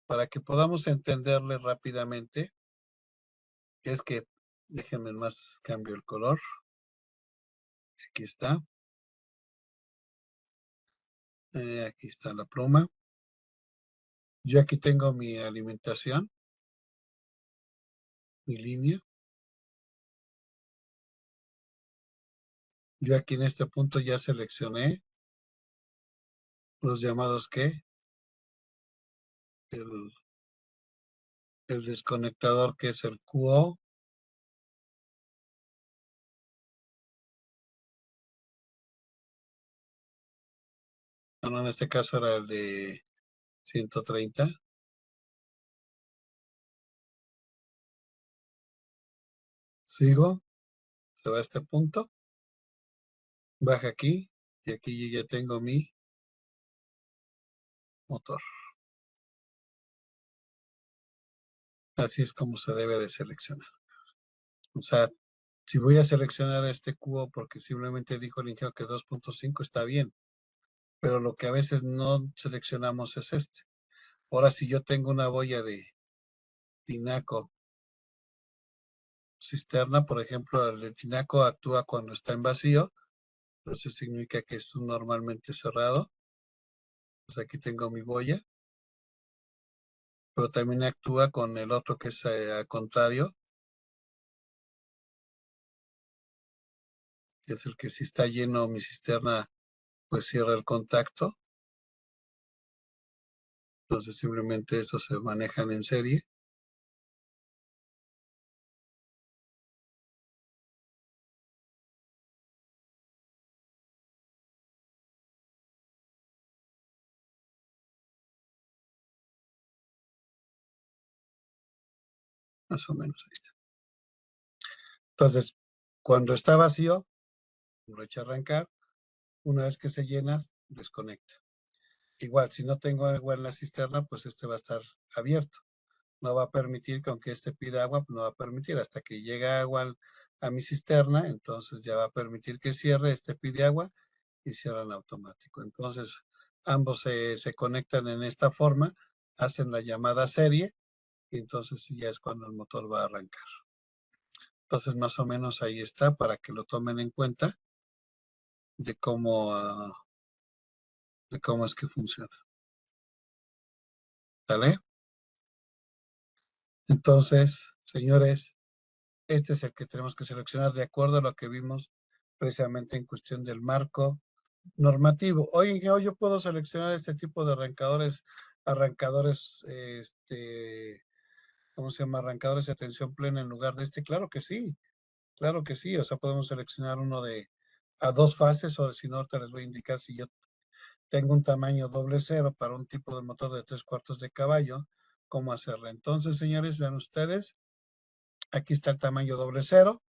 Para que podamos entenderle rápidamente, es que, déjenme más, cambio el color. Aquí está. Aquí está la pluma. Yo aquí tengo mi alimentación, mi línea. Yo aquí en este punto ya seleccioné los llamados que el, el desconectador que es el QO. Bueno, en este caso era el de 130. Sigo, se va a este punto, baja aquí y aquí ya tengo mi motor. Así es como se debe de seleccionar. O sea, si voy a seleccionar este cubo porque simplemente dijo el ingeniero que 2.5 está bien, pero lo que a veces no seleccionamos es este. Ahora, si yo tengo una boya de tinaco cisterna, por ejemplo, el tinaco actúa cuando está en vacío, entonces significa que es normalmente cerrado. Pues aquí tengo mi boya, pero también actúa con el otro que es al contrario, que es el que si está lleno mi cisterna, pues cierra el contacto. Entonces simplemente eso se manejan en serie. Más o menos ahí está. Entonces, cuando está vacío, lo echa a arrancar. Una vez que se llena, desconecta. Igual, si no tengo agua en la cisterna, pues este va a estar abierto. No va a permitir que aunque este pida agua, no va a permitir hasta que llega agua a mi cisterna, entonces ya va a permitir que cierre, este pide agua y cierran automático. Entonces, ambos se conectan en esta forma, hacen la llamada serie y entonces ya es cuando el motor va a arrancar. Entonces, más o menos ahí está para que lo tomen en cuenta de cómo es que funciona. ¿Vale? Entonces, señores, este es el que tenemos que seleccionar de acuerdo a lo que vimos precisamente en cuestión del marco normativo. Oye, yo puedo seleccionar este tipo de arrancadores, ¿cómo se llama? Arrancadores de tensión plena en lugar de este. Claro que sí. O sea, podemos seleccionar uno a dos fases, o si no, ahorita les voy a indicar si yo tengo un tamaño doble cero para un tipo de motor de 3/4 de caballo, cómo hacerlo. Entonces, señores, vean ustedes, aquí está el tamaño doble cero,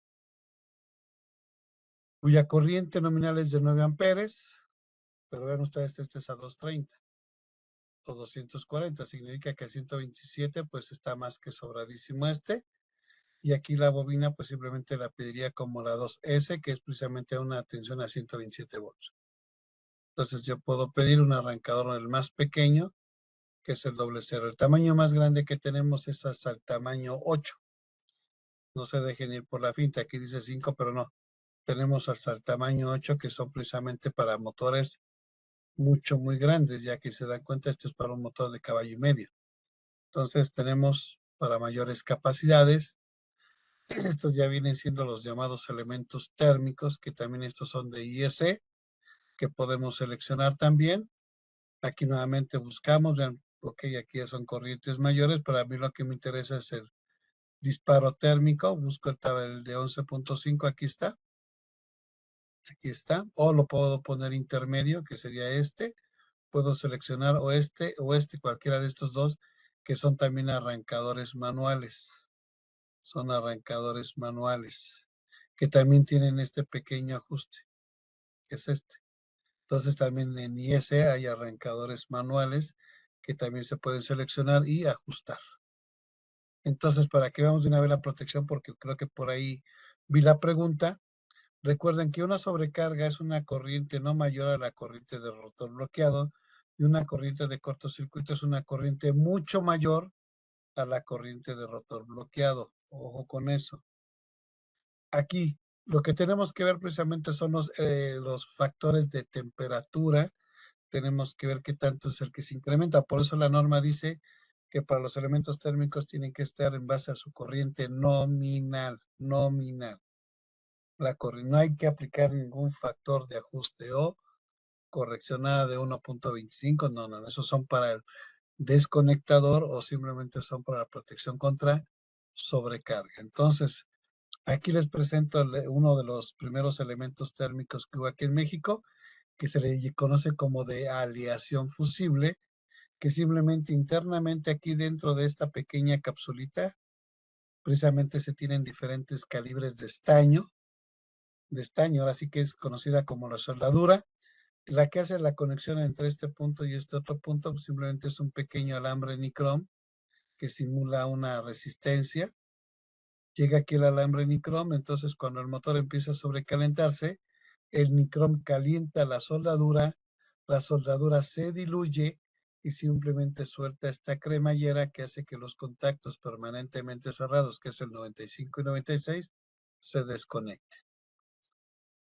cuya corriente nominal es de 9 amperes, pero vean ustedes, este es a 230 o 240, significa que a 127 pues está más que sobradísimo este. Y aquí la bobina pues simplemente la pediría como la 2S, que es precisamente una tensión a 127 volts. Entonces yo puedo pedir un arrancador el más pequeño, que es el doble cero. El tamaño más grande que tenemos es hasta el tamaño 8. No se dejen ir por la finta, aquí dice 5, pero no. Tenemos hasta el tamaño 8, que son precisamente para motores muy grandes, ya que se dan cuenta, esto es para un motor de caballo y medio. Entonces tenemos para mayores capacidades. Estos ya vienen siendo los llamados elementos térmicos, que también estos son de IEC, que podemos seleccionar también. Aquí nuevamente buscamos, vean, ok, aquí ya son corrientes mayores. Para mí lo que me interesa es el disparo térmico. Busco el de 11.5, aquí está. Aquí está. O lo puedo poner intermedio, que sería este. Puedo seleccionar o este, cualquiera de estos dos, que son también arrancadores manuales. Son arrancadores manuales, que también tienen este pequeño ajuste, que es este. Entonces también en IS hay arrancadores manuales que también se pueden seleccionar y ajustar. Entonces, para que veamos de una vez la protección, porque creo que por ahí vi la pregunta. Recuerden que una sobrecarga es una corriente no mayor a la corriente de rotor bloqueado y una corriente de cortocircuito es una corriente mucho mayor a la corriente de rotor bloqueado. Ojo con eso. Aquí lo que tenemos que ver precisamente son los factores de temperatura. Tenemos que ver qué tanto es el que se incrementa. Por eso la norma dice que para los elementos térmicos tienen que estar en base a su corriente nominal, nominal. No hay que aplicar ningún factor de ajuste o correccionada de 1.25, no, esos son para el desconectador o simplemente son para la protección contra sobrecarga. Entonces, aquí les presento uno de los primeros elementos térmicos que hubo aquí en México, que se le conoce como de aleación fusible, que simplemente internamente aquí dentro de esta pequeña capsulita, precisamente se tienen diferentes calibres de estaño, ahora sí que es conocida como la soldadura. La que hace la conexión entre este punto y este otro punto pues simplemente es un pequeño alambre nicrom que simula una resistencia. Llega aquí el alambre nicrom, entonces cuando el motor empieza a sobrecalentarse, el nicrom calienta la soldadura se diluye y simplemente suelta esta cremallera que hace que los contactos permanentemente cerrados, que es el 95 y 96, se desconecten.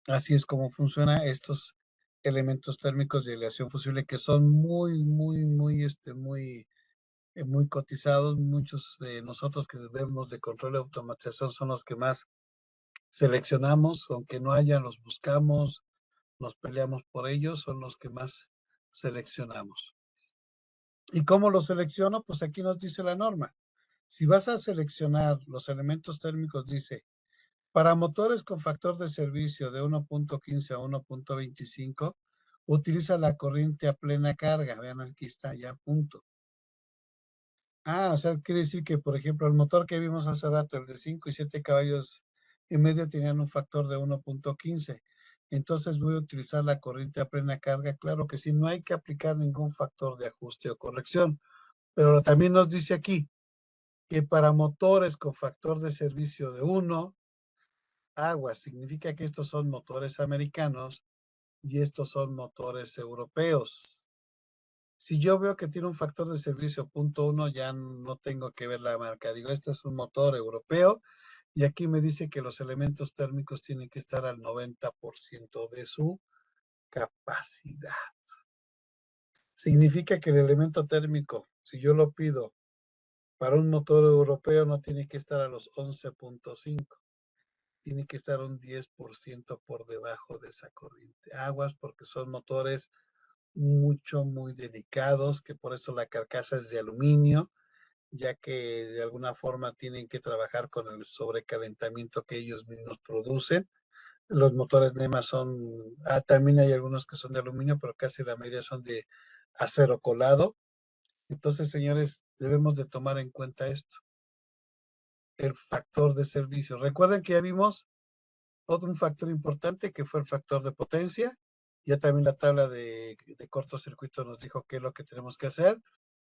Así es como funcionan estos elementos térmicos de aleación fusible que son muy cotizados. Muchos de nosotros que vemos de control de automatización son los que más seleccionamos, aunque no haya, los buscamos, nos peleamos por ellos, son los que más seleccionamos. ¿Y cómo los selecciono? Pues aquí nos dice la norma. Si vas a seleccionar los elementos térmicos, dice, para motores con factor de servicio de 1.15 a 1.25, utiliza la corriente a plena carga. Vean, aquí está, ya punto. O sea, quiere decir que, por ejemplo, el motor que vimos hace rato, el de 5 y 7 caballos y medio, tenían un factor de 1.15. Entonces voy a utilizar la corriente a plena carga. Claro que sí, no hay que aplicar ningún factor de ajuste o corrección. Pero también nos dice aquí que para motores con factor de servicio de 1, significa que estos son motores americanos y estos son motores europeos. Si yo veo que tiene un factor de servicio .1, ya no tengo que ver la marca. Digo, este es un motor europeo y aquí me dice que los elementos térmicos tienen que estar al 90% de su capacidad. Significa que el elemento térmico, si yo lo pido para un motor europeo, no tiene que estar a los 11.5. Tiene que estar un 10% por debajo de esa corriente. Aguas, porque son motores muy delicados, que por eso la carcasa es de aluminio, ya que de alguna forma tienen que trabajar con el sobrecalentamiento que ellos mismos producen. Los motores NEMA también hay algunos que son de aluminio, pero casi la mayoría son de acero colado. Entonces, señores, debemos de tomar en cuenta esto, el factor de servicio. Recuerden que ya vimos otro factor importante que fue el factor de potencia. Ya también la tabla de cortocircuito nos dijo qué es lo que tenemos que hacer.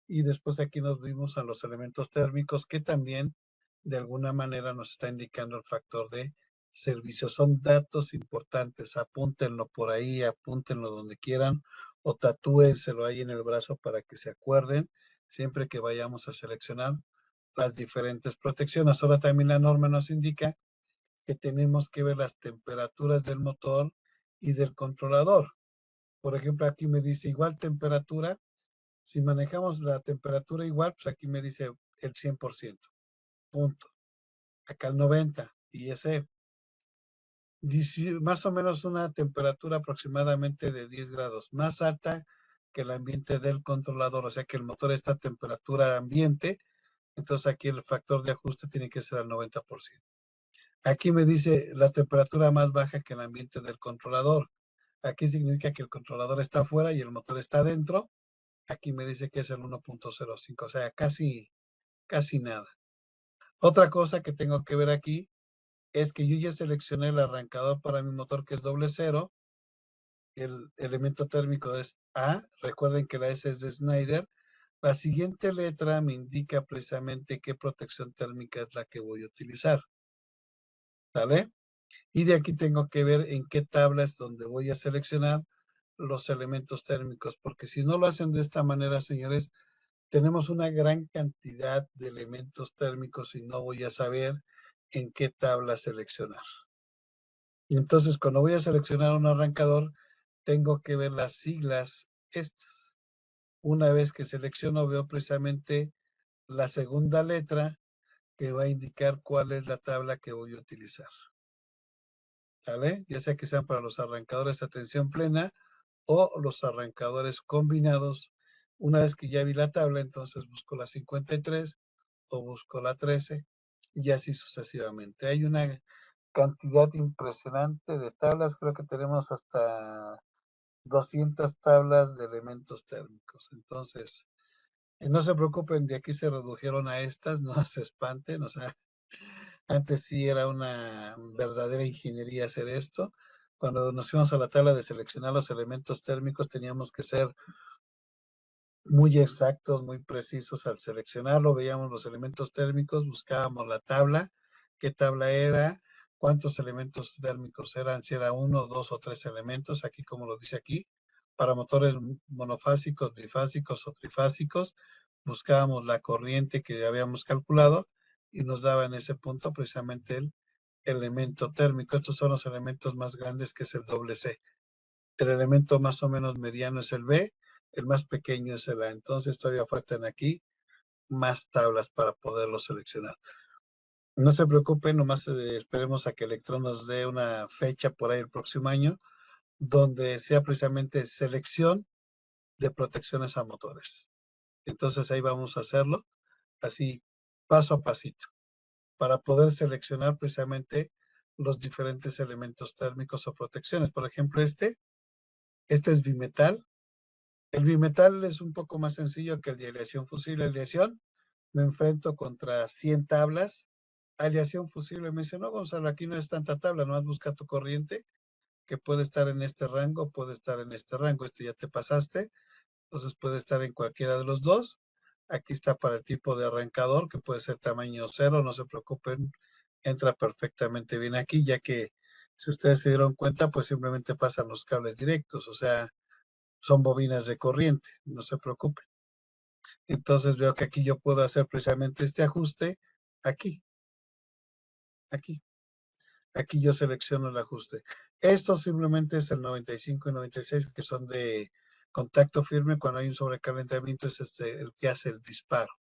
Y después aquí nos vimos a los elementos térmicos que también de alguna manera nos está indicando el factor de servicio. Son datos importantes, apúntenlo por ahí, apúntenlo donde quieran o tatúenselo ahí en el brazo para que se acuerden siempre que vayamos a seleccionar las diferentes protecciones. Ahora también la norma nos indica que tenemos que ver las temperaturas del motor y del controlador. Por ejemplo, aquí me dice igual temperatura. Si manejamos la temperatura igual, pues aquí me dice el 100%. Punto. Acá el 90. Y ese, más o menos una temperatura aproximadamente de 10 grados, más alta que el ambiente del controlador, o sea que el motor está a temperatura ambiente, entonces aquí el factor de ajuste tiene que ser al 90%. Aquí me dice la temperatura más baja que el ambiente del controlador. Aquí significa que el controlador está afuera y el motor está adentro. Aquí me dice que es el 1.05, o sea, casi nada. Otra cosa que tengo que ver aquí es que yo ya seleccioné el arrancador para mi motor, que es doble cero. El elemento térmico es A. Recuerden que la S es de Schneider. La siguiente letra me indica precisamente qué protección térmica es la que voy a utilizar. ¿Sale? Y de aquí tengo que ver en qué tabla es donde voy a seleccionar los elementos térmicos, porque si no lo hacen de esta manera, señores, tenemos una gran cantidad de elementos térmicos y no voy a saber en qué tabla seleccionar. Y entonces, cuando voy a seleccionar un arrancador, tengo que ver las siglas estas. Una vez que selecciono, veo precisamente la segunda letra que va a indicar cuál es la tabla que voy a utilizar. ¿Sale? Ya sea que sean para los arrancadores a tensión plena o los arrancadores combinados. Una vez que ya vi la tabla, entonces busco la 53 o busco la 13 y así sucesivamente. Hay una cantidad impresionante de tablas, creo que tenemos hasta 200 tablas de elementos térmicos. Entonces, no se preocupen, de aquí se redujeron a estas, no se espanten, o sea, antes sí era una verdadera ingeniería hacer esto. Cuando nos fuimos a la tabla de seleccionar los elementos térmicos, teníamos que ser muy exactos, muy precisos al seleccionarlo. Veíamos los elementos térmicos, buscábamos la tabla, qué tabla era, cuántos elementos térmicos eran, si era uno, dos o tres elementos, aquí como lo dice aquí. Para motores monofásicos, bifásicos o trifásicos, buscábamos la corriente que habíamos calculado y nos daba en ese punto precisamente el elemento térmico. Estos son los elementos más grandes, que es el doble C. El elemento más o menos mediano es el B, el más pequeño es el A. Entonces todavía faltan aquí más tablas para poderlo seleccionar. No se preocupen, nomás esperemos a que Electron nos dé una fecha por ahí el próximo año, donde sea precisamente selección de protecciones a motores. Entonces ahí vamos a hacerlo, así paso a pasito, para poder seleccionar precisamente los diferentes elementos térmicos o protecciones. Por ejemplo, este es bimetal. El bimetal es un poco más sencillo que el de aleación fusible. Aleación, me enfrento contra 100 tablas. Aleación fusible, me dice, no, Gonzalo, aquí no es tanta tabla, nomás busca tu corriente, que puede estar en este rango, puede estar en este rango. Este ya te pasaste, entonces puede estar en cualquiera de los dos. Aquí está para el tipo de arrancador, que puede ser tamaño cero, no se preocupen, entra perfectamente bien aquí, ya que si ustedes se dieron cuenta, pues simplemente pasan los cables directos, o sea, son bobinas de corriente, no se preocupen. Entonces veo que aquí yo puedo hacer precisamente este ajuste aquí, aquí. Aquí yo selecciono el ajuste. Esto simplemente es el 95 y 96, que son de contacto firme. Cuando hay un sobrecalentamiento es el que hace el disparo.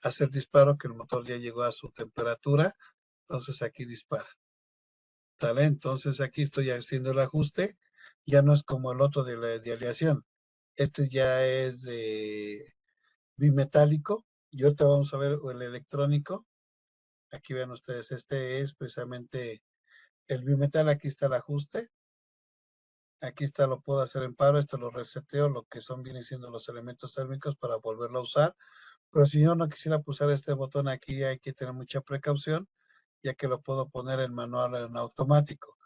Hace el disparo que el motor ya llegó a su temperatura, entonces aquí dispara. ¿Sale? Entonces aquí estoy haciendo el ajuste. Ya no es como el otro de aleación. Este ya es de bimetálico. Y ahorita vamos a ver el electrónico. Aquí vean ustedes, este es precisamente el bimetal. Aquí está el ajuste. Aquí está, lo puedo hacer en paro. Esto lo reseteo, lo que son vienen siendo los elementos térmicos para volverlo a usar. Pero si yo no quisiera pulsar este botón aquí, hay que tener mucha precaución, ya que lo puedo poner en manual o en automático.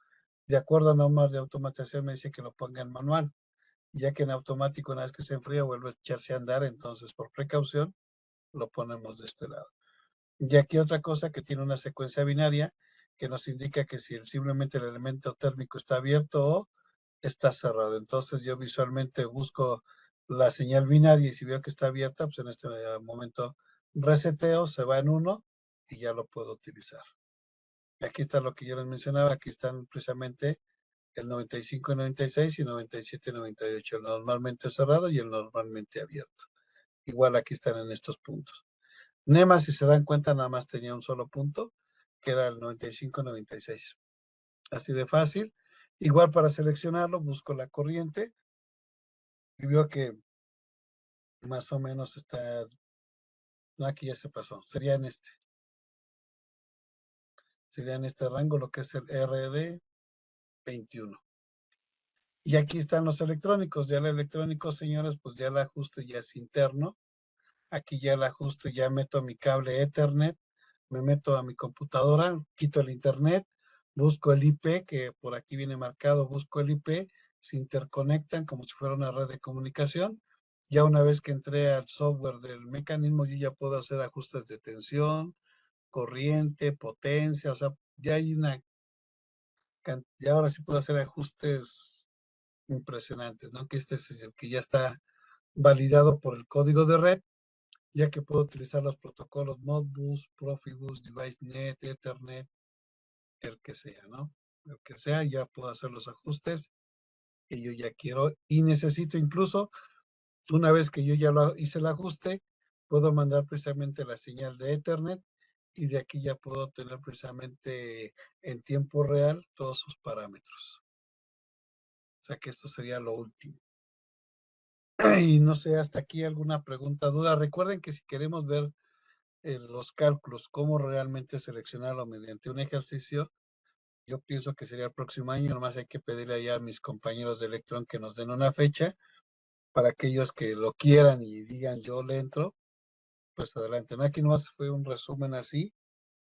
De acuerdo a normas de automatización, me dice que lo ponga en manual, ya que en automático, una vez que se enfría, vuelve a echarse a andar. Entonces, por precaución, lo ponemos de este lado. Y aquí otra cosa que tiene una secuencia binaria que nos indica que si simplemente el elemento térmico está abierto o está cerrado. Entonces yo visualmente busco la señal binaria y si veo que está abierta, pues en este momento reseteo, se va en 1 y ya lo puedo utilizar. Aquí está lo que yo les mencionaba, aquí están precisamente el 95 y 96 y 97 y 98, el normalmente cerrado y el normalmente abierto. Igual aquí están en estos puntos. NEMA, si se dan cuenta, nada más tenía un solo punto, que era el 95-96. Así de fácil. Igual para seleccionarlo, busco la corriente y veo que más o menos está, no, aquí ya se pasó, sería en este rango lo que es el RD 21. Y aquí están los electrónicos. Ya el electrónico, señores, pues ya el ajuste ya es interno. Aquí ya el ajuste, ya meto mi cable Ethernet, me meto a mi computadora, quito el internet, busco el IP, que por aquí viene marcado, busco el IP, se interconectan como si fuera una red de comunicación. Ya una vez que entré al software del mecanismo, yo ya puedo hacer ajustes de tensión, corriente, potencia, o sea, ya hay ya ahora sí puedo hacer ajustes impresionantes, ¿no? Que este es el que ya está validado por el código de red, ya que puedo utilizar los protocolos Modbus, Profibus, DeviceNet, Ethernet, el que sea, ¿no? El que sea, ya puedo hacer los ajustes que yo ya quiero y necesito incluso, una vez que yo ya hice el ajuste, puedo mandar precisamente la señal de Ethernet y de aquí ya puedo tener precisamente en tiempo real todos sus parámetros. O sea que esto sería lo último. Y no sé, hasta aquí alguna pregunta, duda. Recuerden que si queremos ver los cálculos, cómo realmente seleccionarlo mediante un ejercicio, yo pienso que sería el próximo año, nomás hay que pedirle allá a mis compañeros de Electron que nos den una fecha para aquellos que lo quieran y digan yo le entro, pues adelante. ¿No? Aquí nomás fue un resumen así,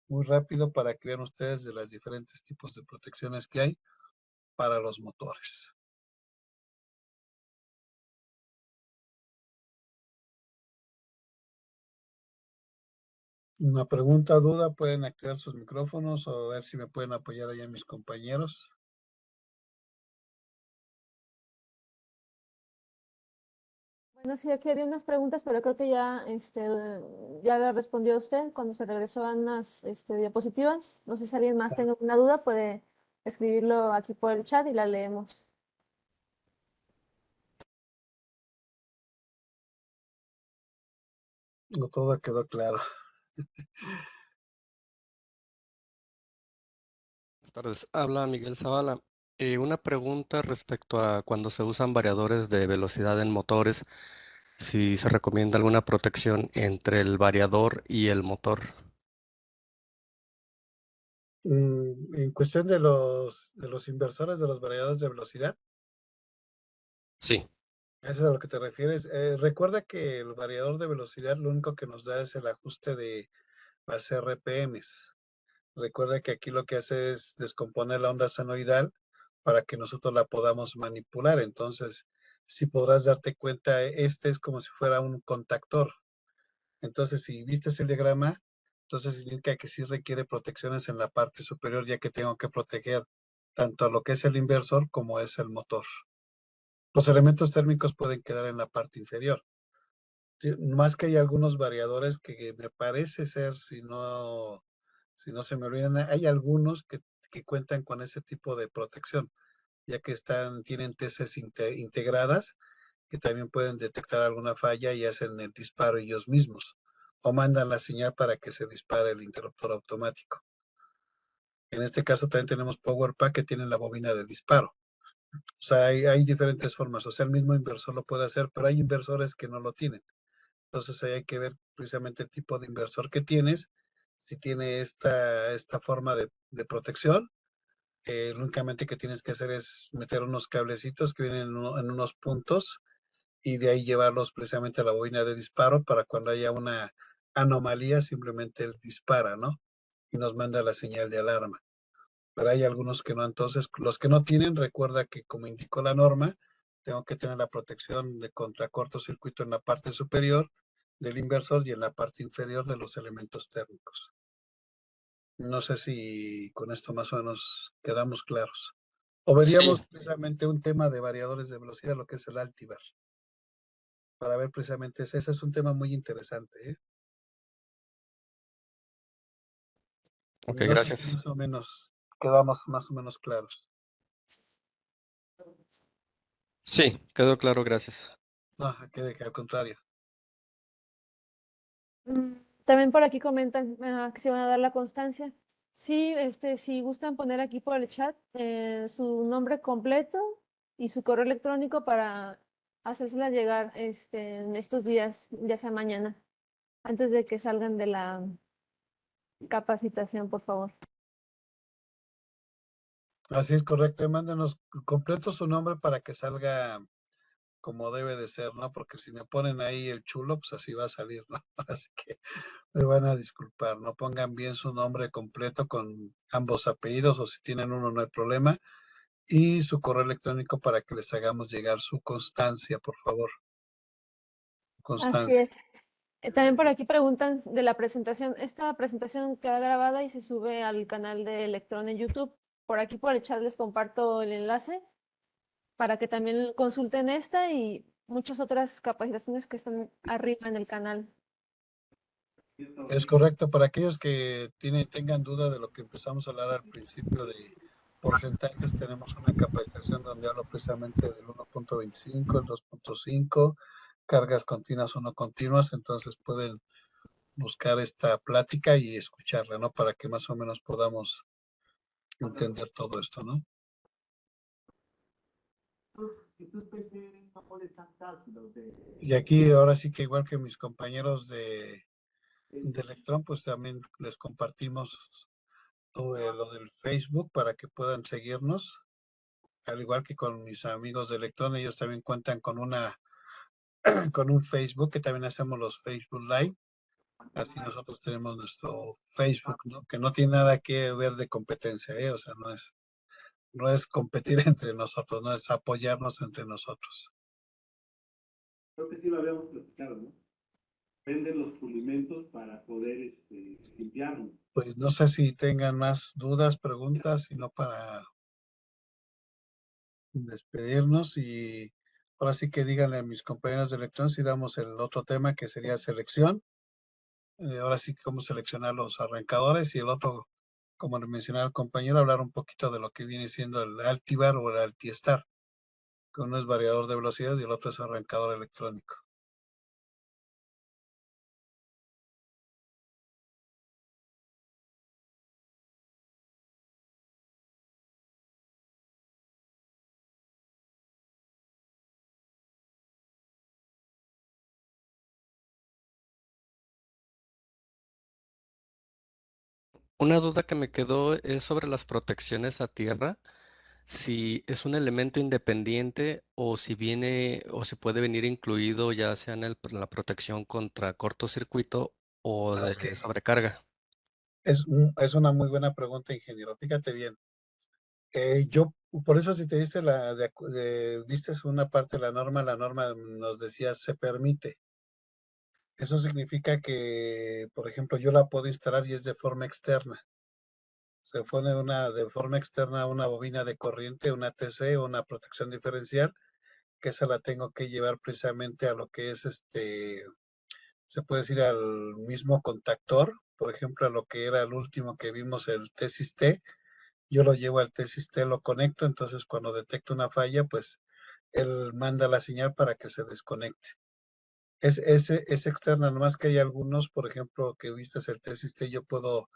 muy rápido para que vean ustedes de los diferentes tipos de protecciones que hay para los motores. Una pregunta, duda, pueden activar sus micrófonos o ver si me pueden apoyar allá mis compañeros. Bueno, sí, aquí había unas preguntas, pero creo que ya, ya la respondió usted cuando se regresó a unas diapositivas. No sé si alguien más tenga alguna duda, puede escribirlo aquí por el chat y la leemos. No, todo quedó claro. Buenas tardes, habla Miguel Zavala. Una pregunta respecto a cuando se usan variadores de velocidad en motores, si se recomienda alguna protección entre el variador y el motor. En cuestión de los inversores, de los variadores de velocidad, Sí, ¿eso es a lo que te refieres? Recuerda que el variador de velocidad lo único que nos da es el ajuste de las RPMs. Recuerda que aquí lo que hace es descomponer la onda senoidal para que nosotros la podamos manipular. Entonces, si podrás darte cuenta, este es como si fuera un contactor. Entonces, si viste el diagrama, entonces significa que sí requiere protecciones en la parte superior, ya que tengo que proteger tanto a lo que es el inversor como es el motor. Los elementos térmicos pueden quedar en la parte inferior. Sí, más que hay algunos variadores que me parece ser, si no se me olvidan, hay algunos que cuentan con ese tipo de protección, ya que tienen TCs integradas que también pueden detectar alguna falla y hacen el disparo ellos mismos o mandan la señal para que se dispare el interruptor automático. En este caso también tenemos PowerPack que tiene la bobina de disparo. O sea, hay diferentes formas. O sea, el mismo inversor lo puede hacer, pero hay inversores que no lo tienen. Entonces ahí hay que ver precisamente el tipo de inversor que tienes, si tiene esta forma de protección. Lo únicamente que tienes que hacer es meter unos cablecitos que vienen en unos puntos y de ahí llevarlos precisamente a la bobina de disparo para cuando haya una anomalía, simplemente él dispara, ¿no? Y nos manda la señal de alarma. Pero hay algunos que no, entonces los que no tienen, recuerda que como indicó la norma, tengo que tener la protección de contra cortocircuito en la parte superior del inversor y en la parte inferior de los elementos térmicos. No sé si con esto más o menos quedamos claros. O sí, veríamos precisamente un tema de variadores de velocidad, lo que es el altivar, para ver precisamente ese es un tema muy interesante, ¿eh? ok, No sé si gracias. más o menos quedamos más o menos claros. Sí, quedó claro, gracias. No, que al contrario. Mm, También por aquí comentan que se van a dar la constancia. Sí, si gustan poner aquí por el chat su nombre completo y su correo electrónico para hacérsela llegar en estos días, ya sea mañana, antes de que salgan de la capacitación, por favor. Así es correcto, y mándenos completo su nombre para que salga como debe de ser, ¿no? Porque si me ponen ahí el chulo, pues así va a salir, ¿no? Así que me van a disculpar, no pongan bien su nombre completo con ambos apellidos o si tienen uno no hay problema y su correo electrónico para que les hagamos llegar su constancia, por favor, Así constancia. es. También por aquí preguntan de la presentación. Esta presentación queda grabada y se sube al canal de Electron en YouTube. Por aquí por el chat les comparto el enlace para que también consulten esta y muchas otras capacitaciones que están arriba en el canal. Es correcto, para aquellos que tengan duda de lo que empezamos a hablar al principio de porcentajes, tenemos una capacitación donde hablo precisamente del 1.25, el 2.5, cargas continuas o no continuas, entonces pueden buscar esta plática y escucharla, ¿no? Para que más o menos podamos entender todo esto, ¿no? Estos PC no molestan casi los de... Y aquí ahora sí que igual que mis compañeros de Electron, pues también les compartimos todo lo del Facebook para que puedan seguirnos, al igual que con mis amigos de Electron, ellos también cuentan con con un Facebook que también hacemos los Facebook Live. Así nosotros tenemos nuestro Facebook, ¿no? Que no tiene nada que ver de competencia, ¿eh? O sea, no es competir entre nosotros, no es apoyarnos entre nosotros. Creo que sí lo habíamos platicado, ¿no? Venden los pulimentos para poder limpiarlo. Pues no sé si tengan más dudas, preguntas, sino para despedirnos y ahora sí que díganle a mis compañeros de elección si damos el otro tema que sería selección. Ahora sí que cómo seleccionar los arrancadores y el otro, como le mencionaba el compañero, hablar un poquito de lo que viene siendo el altivar o el altiestar, que uno es variador de velocidad y el otro es arrancador electrónico. Una duda que me quedó es sobre las protecciones a tierra, si es un elemento independiente o si viene o si puede venir incluido ya sea en la protección contra cortocircuito o Ok, de sobrecarga. es una muy buena pregunta, ingeniero. Fíjate bien. Yo, por eso si te diste viste una parte de la norma nos decía se permite. Eso significa que, por ejemplo, yo la puedo instalar y es de forma externa. Se pone de forma externa una bobina de corriente, una TC, una protección diferencial, que esa la tengo que llevar precisamente a lo que es se puede decir al mismo contactor, por ejemplo, a lo que era el último que vimos, el tesis T, yo lo llevo al tesis T, lo conecto, entonces cuando detecto una falla, pues él manda la señal para que se desconecte. Es externa, nomás que hay algunos, por ejemplo, que vistes el tesis T, yo puedo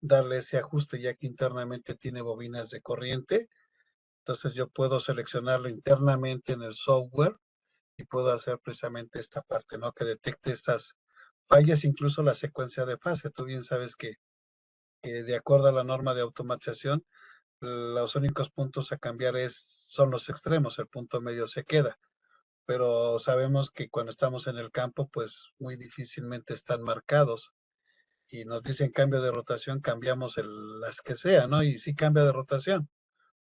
darle ese ajuste ya que internamente tiene bobinas de corriente, entonces yo puedo seleccionarlo internamente en el software y puedo hacer precisamente esta parte, ¿no? Que detecte estas fallas, incluso la secuencia de fase. Tú bien sabes que de acuerdo a la norma de automatización, los únicos puntos a cambiar son los extremos, el punto medio se queda, pero sabemos que cuando estamos en el campo, pues muy difícilmente están marcados y nos dicen cambio de rotación, cambiamos las que sea, ¿no? Y sí cambia de rotación,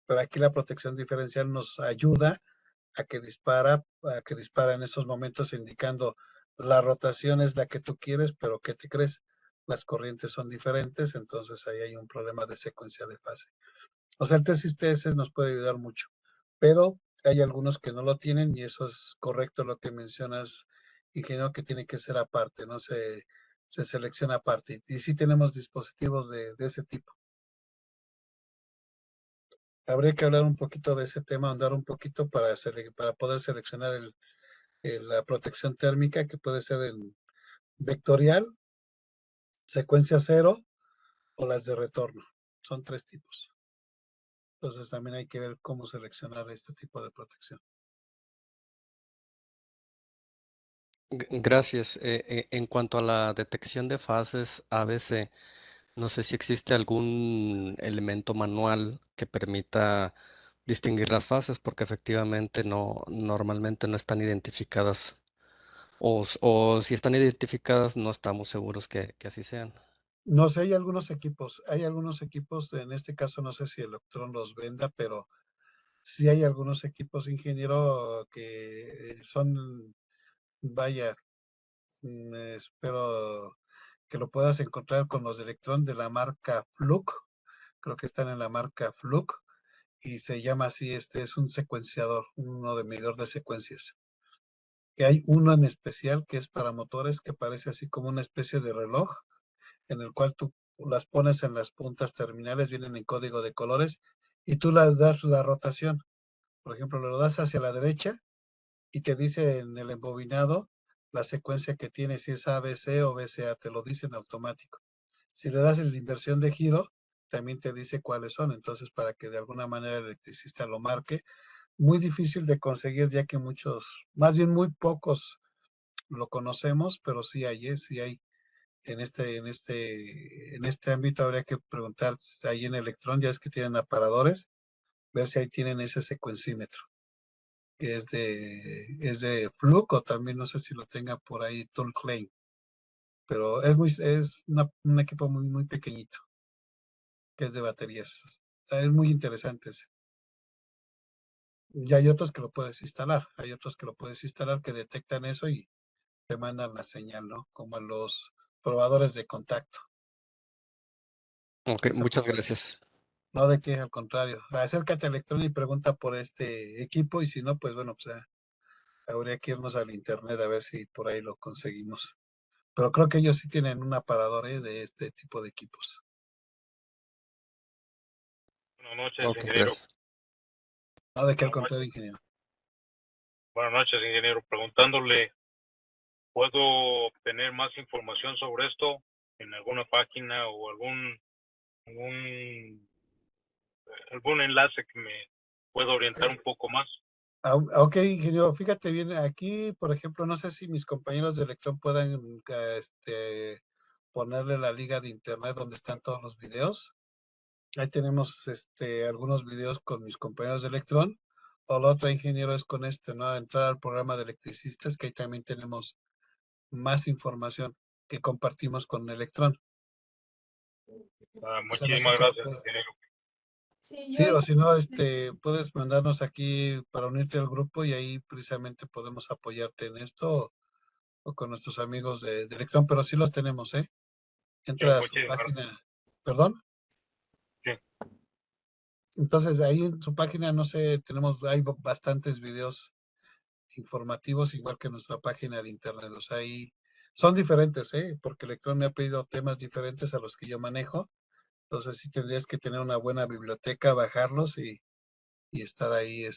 pero aquí la protección diferencial nos ayuda a que dispara en esos momentos indicando la rotación es la que tú quieres, pero ¿qué te crees? Las corrientes son diferentes, entonces ahí hay un problema de secuencia de fase. O sea, el tesis TS nos puede ayudar mucho, pero hay algunos que no lo tienen y eso es correcto lo que mencionas, ingeniero, que tiene que ser aparte, ¿no? Se selecciona aparte. Y sí tenemos dispositivos de ese tipo. Habría que hablar un poquito de ese tema, andar un poquito para poder seleccionar la protección térmica que puede ser en vectorial, secuencia cero o las de retorno. Son tres tipos. Entonces también hay que ver cómo seleccionar este tipo de protección. Gracias. En cuanto a la detección de fases ABC, No sé si existe algún elemento manual que permita distinguir las fases, porque efectivamente normalmente no están identificadas, o si están identificadas, no estamos seguros que así sean. No sé, hay algunos equipos, en este caso no sé si Electron los venda, pero sí hay algunos equipos, ingeniero, que son, vaya, espero que lo puedas encontrar con los de Electron de la marca Fluke, creo que están en la marca Fluke, y se llama así, este es un secuenciador, uno de medidor de secuencias. Que hay uno en especial que es para motores que parece así como una especie de reloj, en el cual tú las pones en las puntas terminales, vienen en código de colores, y tú le das la rotación. Por ejemplo, lo das hacia la derecha y te dice en el embobinado la secuencia que tiene, si es ABC o BCA, te lo dice en automático. Si le das en la inversión de giro, también te dice cuáles son. Entonces, para que de alguna manera el electricista lo marque, muy difícil de conseguir, ya que muchos, más bien muy pocos lo conocemos, pero sí hay, sí hay. En este ámbito habría que preguntar ahí en Electron, ya es que tienen aparadores, ver si ahí tienen ese secuencímetro, que es de Fluke, o también no sé si lo tenga por ahí Tool Claim, pero un equipo muy, muy pequeñito, que es de baterías. Es muy interesante ese. Y hay otros que lo puedes instalar, que detectan eso y te mandan la señal, ¿no? Como los probadores de contacto. Ok, Esa muchas prueba. gracias. No, de qué, al contrario. Acércate a Electron y pregunta por este equipo, y si no, pues bueno, pues habría que irnos al internet a ver si por ahí lo conseguimos. Pero creo que ellos sí tienen un aparador, de este tipo de equipos. Buenas noches, Ok, ingeniero. gracias. No, de qué, al Buenas contrario, ingeniero. Buenas noches, ingeniero. Preguntándole, ¿puedo obtener más información sobre esto en alguna página o algún enlace que me pueda orientar un poco más? Ok, ingeniero, fíjate bien, aquí, por ejemplo, no sé si mis compañeros de Electron puedan ponerle la liga de internet donde están todos los videos. Ahí tenemos algunos videos con mis compañeros de Electron. O la otra, ingeniero, es con ¿no? Entrar al programa de electricistas, que ahí también tenemos más información que compartimos con Electron. O sea, no sé Muchísimas si lo gracias, puedo. ingeniero. Sí, Sí, yo o ya, si no, puedes mandarnos aquí para unirte al grupo, y ahí precisamente podemos apoyarte en esto, o con nuestros amigos de Electron, pero sí los tenemos, ¿eh? Sí, Entra a su muchísimas gracias. página, perdón. Sí. Entonces, ahí en su página, no sé, hay bastantes videos informativos, igual que nuestra página de internet. O sea, ahí son diferentes, porque Electron me ha pedido temas diferentes a los que yo manejo. Entonces sí tendrías que tener una buena biblioteca, bajarlos y estar ahí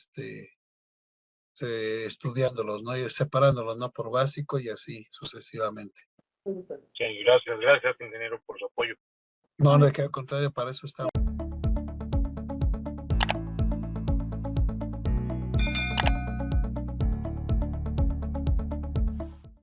estudiándolos, ¿no? Y separándolos, ¿no? Por básico y así sucesivamente. Sí, gracias, ingeniero, por su apoyo. No, no, que al contrario, para eso estamos.